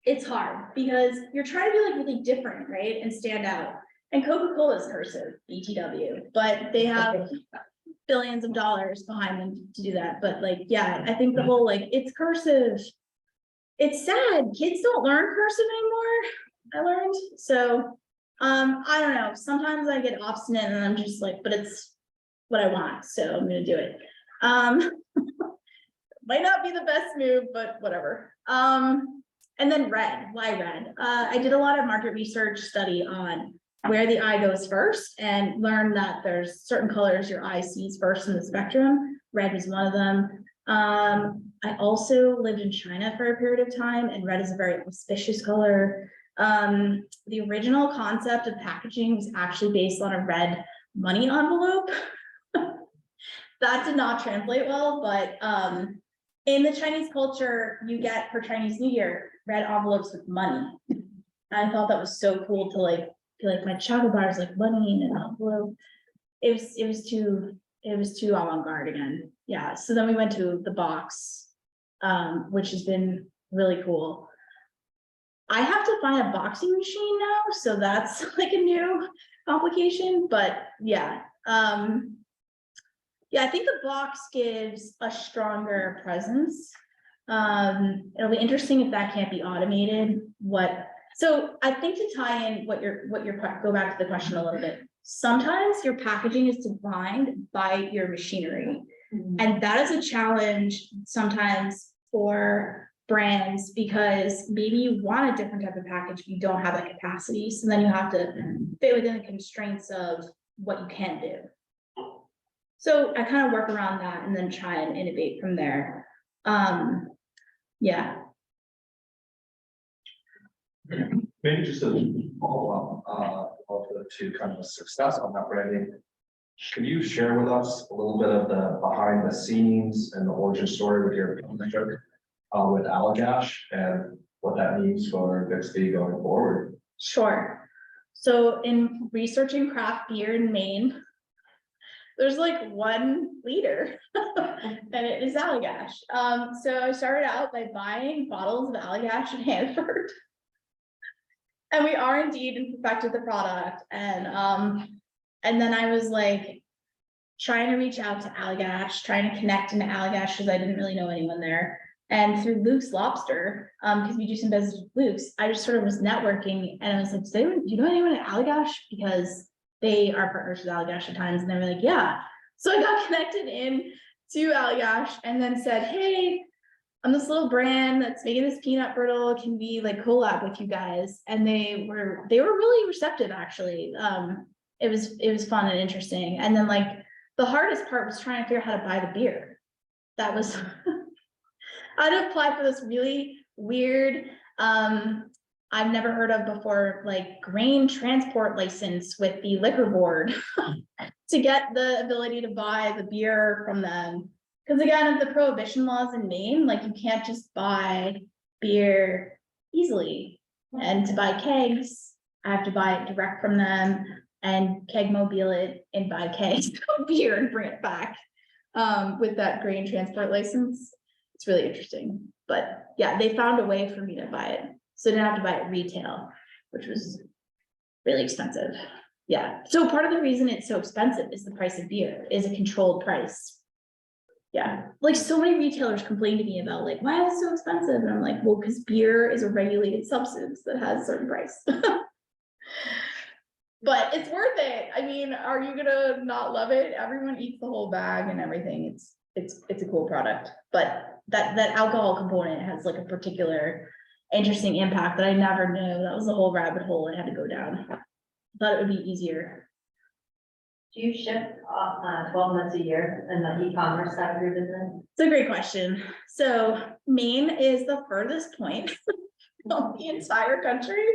it's hard because you're trying to be like really different, right? And stand out. And Coca-Cola is cursive, BTW, but they have billions of dollars behind them to do that. But like, yeah, I think the whole, like, it's cursive. It's sad. Kids don't learn cursive anymore. I learned. So, I don't know. Sometimes I get obstinate and I'm just like, but it's what I want. So I'm going to do it. Might not be the best move, but whatever. And then red, why red? I did a lot of market research study on where the eye goes first and learned that there's certain colors your eye sees first in the spectrum. Red was one of them. I also lived in China for a period of time, and red is a very auspicious color. The original concept of packaging was actually based on a red money envelope. That did not translate well, but in the Chinese culture, you get for Chinese New Year red envelopes with money. I thought that was so cool to like feel like my chocolate bar is like money in an envelope. It was too avant-garde again. Yeah. So then we went to the box, which has been really cool. I have to find a boxing machine now, so that's like a new complication. But yeah, yeah, I think the box gives a stronger presence. It'll be interesting if that can't be automated. So I think to tie in what your go back to the question a little bit. Sometimes your packaging is defined by your machinery, and that is a challenge sometimes for brands because maybe you want a different type of package, but you don't have that capacity. So then you have to fit within the constraints of what you can do. So I kind of work around that and then try and innovate from there. Yeah. Maybe just a follow-up, to kind of success on that branding. Can you share with us a little bit of the behind the scenes and the origin story with your with Allagash and what that means for Bixby going forward? Sure. So in researching craft beer in Maine, there's like one leader and it is Allagash. So I started out by buying bottles of Allagash in Hanford. And we are indeed perfected the product. And then I was like trying to reach out to Allagash, trying to connect into Allagash because I didn't really know anyone there. And through Luke's Lobster, because we do some business with Luke's, I just sort of was networking and I was like, do you know anyone at Allagash? Because they are partners with Allagash at times. And they were like, yeah. So I got connected in to Allagash and then said, hey, I'm this little brand that's making this peanut brittle. Can we like collab with you guys? And they were really receptive actually. It was fun and interesting. And then like the hardest part was trying to figure out how to buy the beer. That was I had to apply for this really weird, I've never heard of before, like grain transport license with the liquor board to get the ability to buy the beer from them. Because again, of the prohibition laws in Maine, like you can't just buy beer easily. And to buy kegs, I have to buy it direct from them and keg mobile it and buy kegs of beer and bring it back with that grain transport license. It's really interesting, but yeah, they found a way for me to buy it. So I didn't have to buy it retail, which was really expensive. Yeah, so part of the reason it's so expensive is the price of beer is a controlled price. Yeah, like so many retailers complain to me about like, why is it so expensive? And I'm like, well, because beer is a regulated substance that has a certain price. But it's worth it. I mean, are you gonna not love it? Everyone eats the whole bag and everything. It's a cool product, but that alcohol component has like a particular interesting impact that I never knew. That was a whole rabbit hole I had to go down. I thought it would be easier. Do you ship 12 months a year in the e-commerce side of your business? It's a great question. So Maine is the furthest point of the entire country.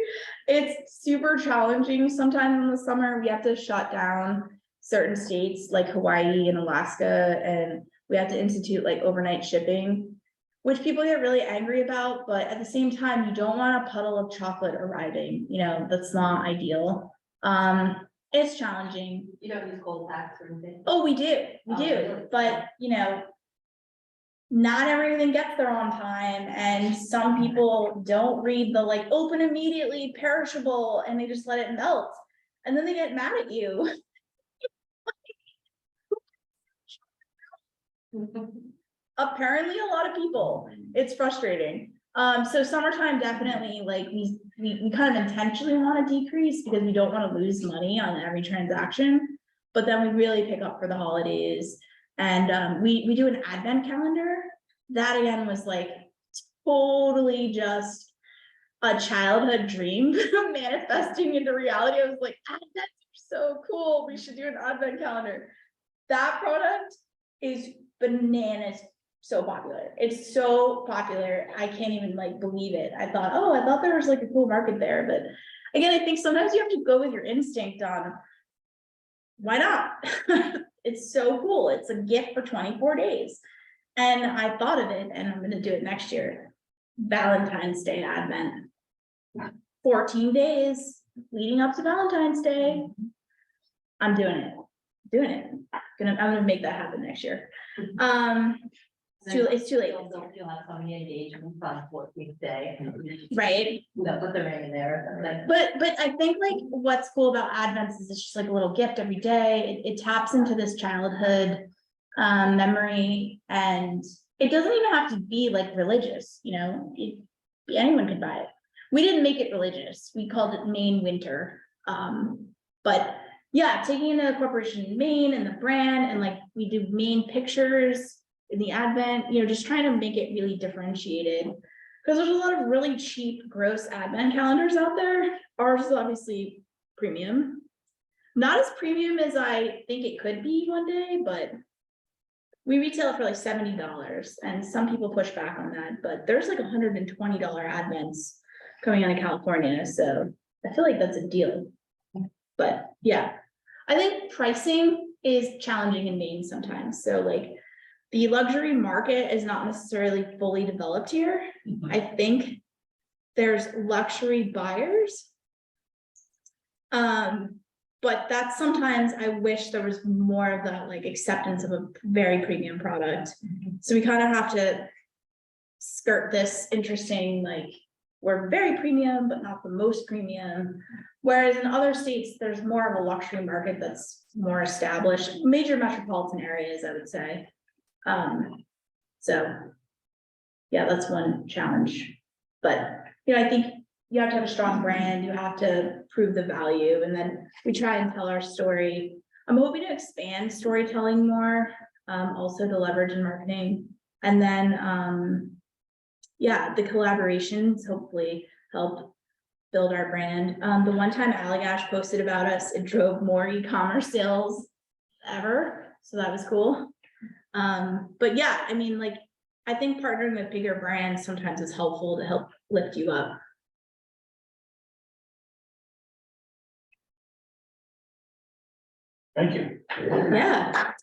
It's super challenging. Sometimes in the summer, we have to shut down certain states like Hawaii and Alaska, and we have to institute like overnight shipping, which people get really angry about. But at the same time, you don't want a puddle of chocolate arriving. You know, that's not ideal. It's challenging. You don't use cold packs or anything? Oh, we do, Really? but you know, not everything gets there on time, and some people don't read the like open immediately, perishable, and they just let it melt, and then they get mad at you. Apparently, a lot of people. It's frustrating. So summertime definitely like we kind of intentionally want to decrease because we don't want to lose money on every transaction, but then we really pick up for the holidays. And we do an advent calendar. That again was like totally just a childhood dream manifesting into reality. I was like, advents are so cool. We should do an advent calendar. That product is bananas. So popular. It's so popular. I can't even like believe it. I thought there was like a cool market there, but again, I think sometimes you have to go with your instinct on why not? It's so cool. It's a gift for 24 days. And I thought of it and I'm going to do it next year. Valentine's Day Advent. 14 days leading up to Valentine's Day. I'm doing it. I'm gonna make that happen next year. It's too late. You'll have some engagement on 14th day. Right. They'll put the ring in there. But I think like what's cool about Advents is it's just like a little gift every day. It taps into this childhood memory, and it doesn't even have to be like religious, you know, anyone could buy it. We didn't make it religious. We called it Maine Winter. But yeah, taking into the corporation Maine and the brand, and like we do Maine pictures in the Advent, you know, just trying to make it really differentiated, because there's a lot of really cheap, gross Advent calendars out there. Ours is obviously premium, not as premium as I think it could be one day, but we retail it for like $70, and some people push back on that, but there's like $120 Advents coming out of California, so I feel like that's a deal. But yeah, I think pricing is challenging in Maine sometimes, so like. The luxury market is not necessarily fully developed here. I think there's luxury buyers. But that's sometimes I wish there was more of that like acceptance of a very premium product. So we kind of have to skirt this interesting, like, we're very premium, but not the most premium. Whereas in other states, there's more of a luxury market that's more established, major metropolitan areas, I would say. So, yeah, that's one challenge, but, you know, I think you have to have a strong brand, you have to prove the value, and then we try and tell our story. I'm hoping to expand storytelling more, also to leverage in marketing, and then, yeah, the collaborations hopefully help build our brand. The one time Allagash posted about us, it drove more e-commerce sales ever, so that was cool. But yeah, I mean, like, I think partnering with bigger brands sometimes is helpful to help lift you up. Thank you. Yeah,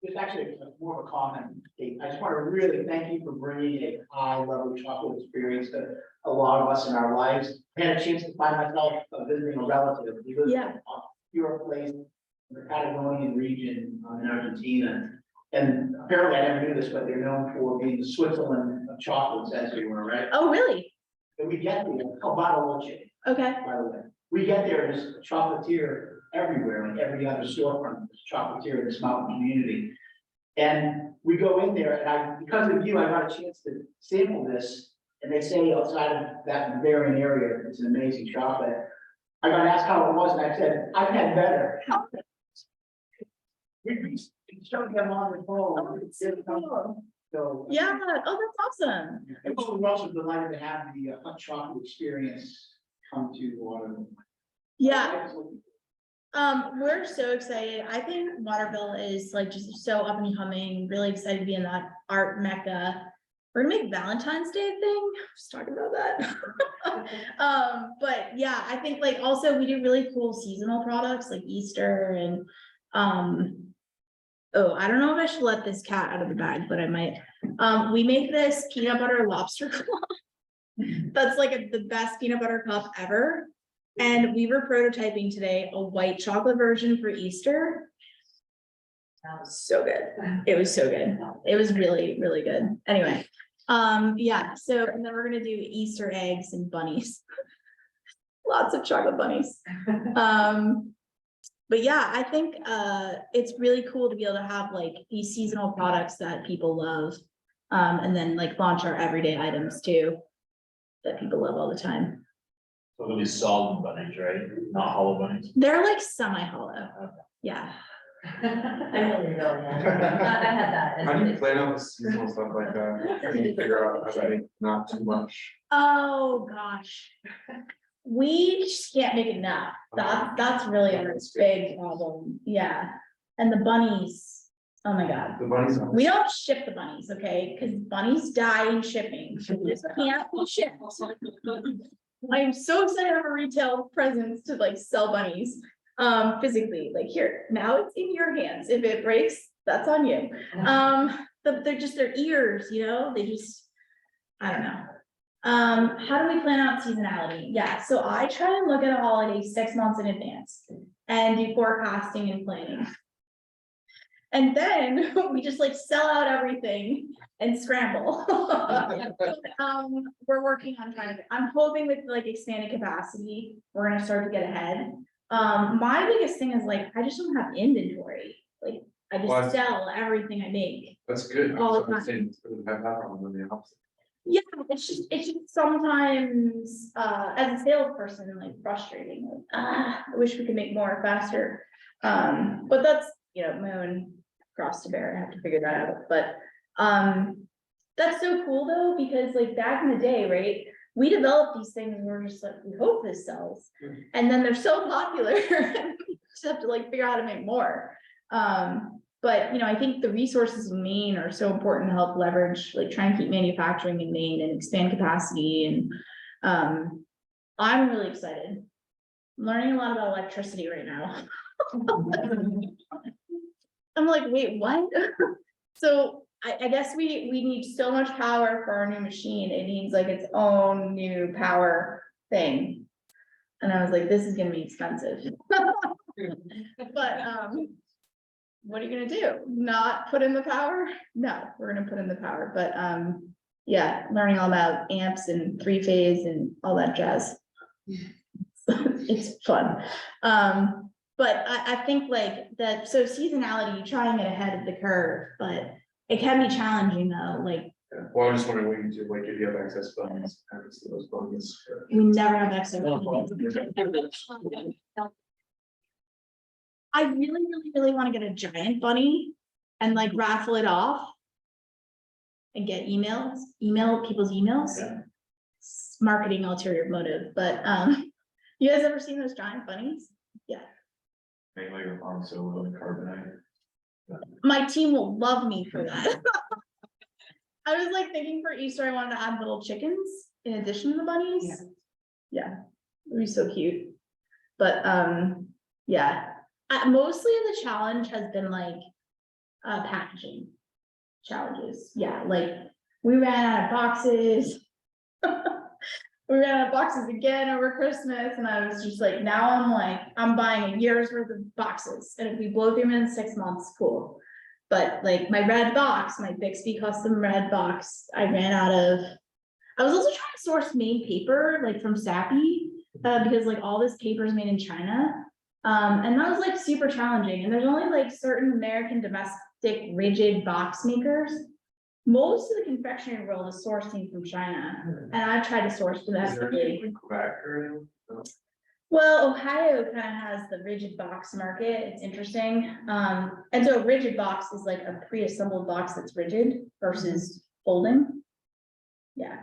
It's actually more of a comment, Kate. I just want to really thank you for bringing a high level chocolate experience to a lot of us in our lives. I had a chance to find myself visiting a relative. He lives Yeah. in a pure place in the Patagonian region in Argentina. And apparently I never knew this, but they're known for being the Switzerland of chocolates, as we were, right? oh, really? And we get there, bottle of chicken, Okay, by the way. We get there, there's a chocolatier everywhere, like every other storefront, there's a chocolatier in this mountain community. And we go in there, and because of you, I got a chance to sample this, and they say outside of that Bavarian area, it's an amazing chocolate. I got asked how it was, and I said, I've had better. We showed them on the phone. Oh, it's so cool. So. Yeah, oh, that's awesome. And we're also delighted to have the hot chocolate experience come to Waterville. Yeah, we're so excited. I think Waterville is like just so up and coming, really excited to be in that art mecca. We're gonna make Valentine's Day a thing, just talking about that. But yeah, I think like also we do really cool seasonal products like Easter and, oh, I don't know if I should let this cat out of the bag, but I might. We make this peanut butter lobster claw. That's like the best peanut butter cup ever. And we were prototyping today a white chocolate version for Easter. That was so good. It was so good. It was really, really good. Anyway, yeah, so, and then we're gonna do Easter eggs and bunnies. Lots of chocolate bunnies. But yeah, I think it's really cool to be able to have like these seasonal products that people love. And then like launch our everyday items too, that people love all the time. So it'll be solid bunnies, right? Not hollow bunnies. They're like semi-hollow. Yeah. I really don't, yeah. I had that. How do you plan out the seasonal stuff like that? How do you figure out, I think, not too much? Oh, gosh. We just can't make enough. That's really our big problem. Yeah. And the bunnies, oh my God. The bunnies. We don't ship the bunnies, okay? Because bunnies die in shipping. They just can't be shipped. I am so excited to have a retail presence to like sell bunnies physically. Like here, now it's in your hands. If it breaks, that's on you. They're just their ears, you know, they just, I don't know. How do we plan out seasonality? Yeah, so I try and look at a holiday 6 months in advance and do forecasting and planning. And then we just like sell out everything and scramble. We're working on I'm hoping with like expanded capacity, we're gonna start to get ahead. My biggest thing is like, I just don't have inventory. Like, I just sell everything I make. That's good. All the I was time. saying, it's good to have that on the opposite. Yeah, it's just sometimes, as a salesperson, like frustrating, like, I wish we could make more faster. But that's, you know, my own cross to bear, I have to figure that out, but, that's so cool though, because like back in the day, right, we developed these things and we're just like, we hope this sells, and then they're so popular, we just have to like figure out how to make more. But, you know, I think the resources in Maine are so important to help leverage, like try and keep manufacturing in Maine and expand capacity. And I'm really excited. I'm learning a lot about electricity right now. I'm like, wait, what? So I guess we need so much power for our new machine. It needs like its own new power thing. And I was like, this is gonna be expensive. But, what are you gonna do? Not put in the power? No, we're gonna put in the power, but, yeah, learning all about amps and three-phase and all that jazz. It's fun. But I think like that, so seasonality, trying it ahead of the curve, but it can be challenging though, like, Well, I'm just wondering what you do, like, if you have excess funds, happens to those funds. we never have excess. I really want to get a giant bunny and like raffle it off. And get email people's emails. Yeah. It's marketing ulterior motive, but you guys ever seen those giant bunnies? Make like your farm so low in carbonite. My team will love me for that. I was like thinking for Easter, I wanted to add little chickens in addition to the bunnies. Yeah, it'd be so cute. But yeah, mostly the challenge has been like packaging challenges. Yeah, like we ran out of boxes. We ran out of boxes again over Christmas, and I was just like, now I'm buying a year's worth of boxes, and if we blow through them in 6 months, cool. But like my red box, my Bixby custom red box, I ran out of. I was also trying to source Maine paper, like from Sappy, because like all this paper is made in China, and that was like super challenging. And there's only like certain American domestic rigid box makers. Most of the confectionery world is sourcing from China, and I've tried to source Is there domestically. anything in Quebec or anything? No? Well, Ohio kind of has the rigid box market. It's interesting. And so a rigid box is like a pre-assembled box that's rigid versus folding. Yeah.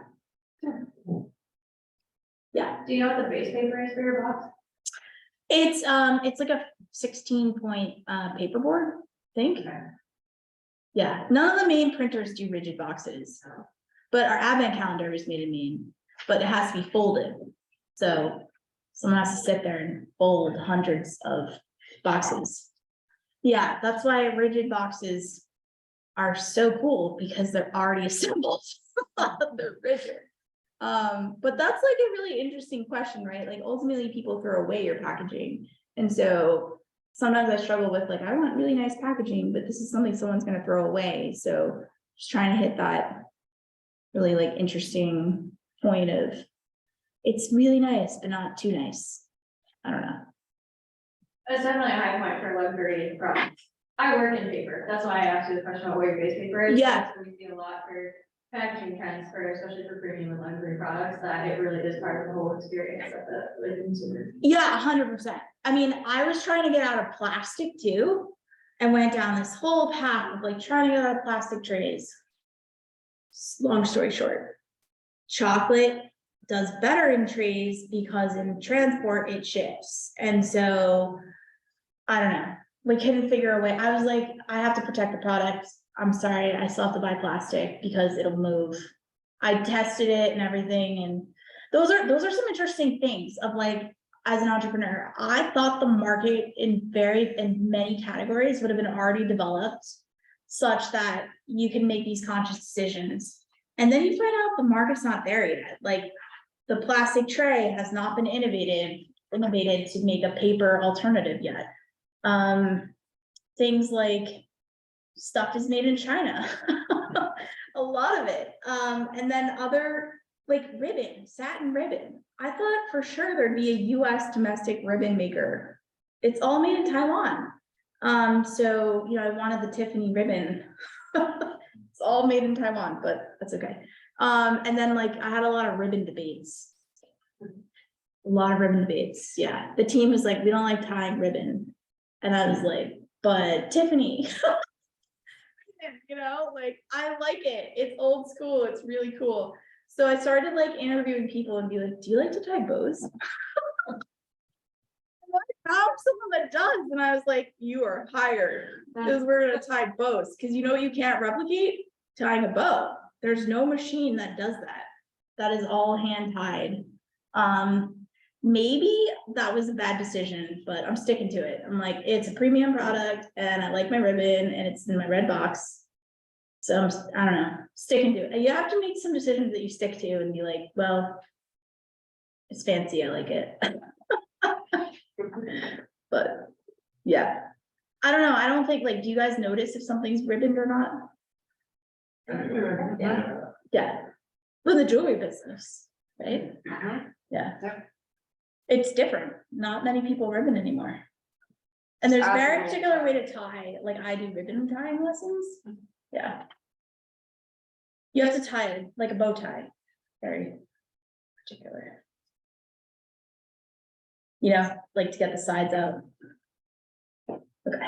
Yeah. Do you know what the base paper is for your box? It's like a 16-point paperboard, I think. Okay. Yeah, none of the main printers do rigid boxes, but our advent calendar is made in Maine, but it has to be folded. So someone has to sit there and fold hundreds of boxes. Yeah, that's why rigid boxes are so cool, because they're already assembled. They're rigid. But that's like a really interesting question, right? Like ultimately people throw away your packaging. And so sometimes I struggle with like, I want really nice packaging, but this is something someone's gonna throw away. So just trying to hit that really like interesting point of, it's really nice, but not too nice. I don't know. It's definitely a high point for luxury products. I work in paper, that's why I asked you the question about what your base paper is. Yeah. So we see a lot for packaging trends for, especially for premium and luxury products, that it really is part of the whole experience of the consumer. Yeah, 100%. I mean, I was trying to get out of plastic too, and went down this whole path of like trying to get out of plastic trays. Long story short, chocolate does better in trays because in transport it shifts. And so, I don't know, we couldn't figure a way. I was like, I have to protect the product. I'm sorry, I still have to buy plastic because it'll move. I tested it and everything, and those are some interesting things of like, as an entrepreneur, I thought the market in many categories would have been already developed such that you can make these conscious decisions. And then you find out the market's not there yet. Like the plastic tray has not been innovated to make a paper alternative yet. Things like stuff is made in China, a lot of it. And then other like ribbon, satin ribbon. I thought for sure there'd be a US domestic ribbon maker. It's all made in Taiwan. So, you know, I wanted the Tiffany ribbon. It's all made in Taiwan, but that's okay. And then like, I had a lot of ribbon debates. Yeah. The team was like, we don't like tying ribbon. And I was like, but Tiffany, you know, like, I like it. It's old school. It's really cool. So I started like interviewing people and be like, do you like to tie bows? I found someone that does. And I was like, you are hired because we're going to tie bows. Because you know what you can't replicate? Tying a bow. There's no machine that does that. That is all hand tied. maybe that was a bad decision, but I'm sticking to it. I'm like, it's a premium product and I like my ribbon and it's in my red box. So I don't know, sticking to it. You have to make some decisions that you stick to and be like, well, it's fancy, I like it. But yeah, I don't know. I don't think, like, do you guys notice if something's ribboned or not? Yeah, with the jewelry business, right? Yeah. Yep. It's different. Not many people ribbon anymore. And there's a very Absolutely. particular way to tie, like I do ribbon tying lessons. Yeah. You have to tie it like a bow tie, very particular. You know, like to get the sides out. Okay.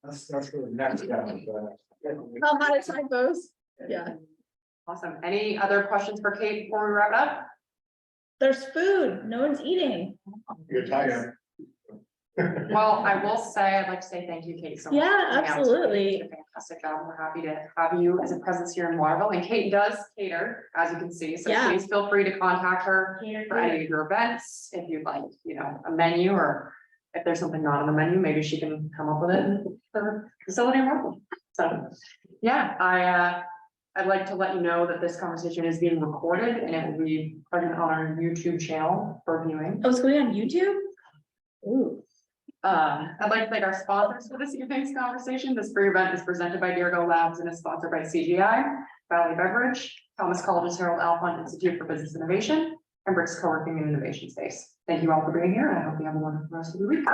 That's really next. Oh, how to tie bows? Yeah. Awesome. Any other questions for Kate before we wrap it up? There's food. No one's eating. You're tired. Well, I will say, I'd like to say thank you, Kate, so much. Yeah, for coming out. absolutely. You did a fantastic job. We're happy to have you as a presence here in Waterville, and Kate does cater, as you can see, so Yeah. please feel free to contact her for any of your events, if you'd like, you know, a menu, or if there's something not on the menu, maybe she can come up with it in the facility in Waterville. So, yeah, I'd like to let you know that this conversation is being recorded and it will be present on our YouTube channel for viewing. Oh, it's going on YouTube? Ooh. I'd like to thank our sponsors for this evening's conversation. This free event is presented by Deergo Labs and is sponsored by CGI, Valley Beverage, Thomas College's Harold Alpine Institute for Business Innovation, and Bricks Co-working and Innovation Space. Thank you all for being here, and I hope you have a wonderful rest of the week.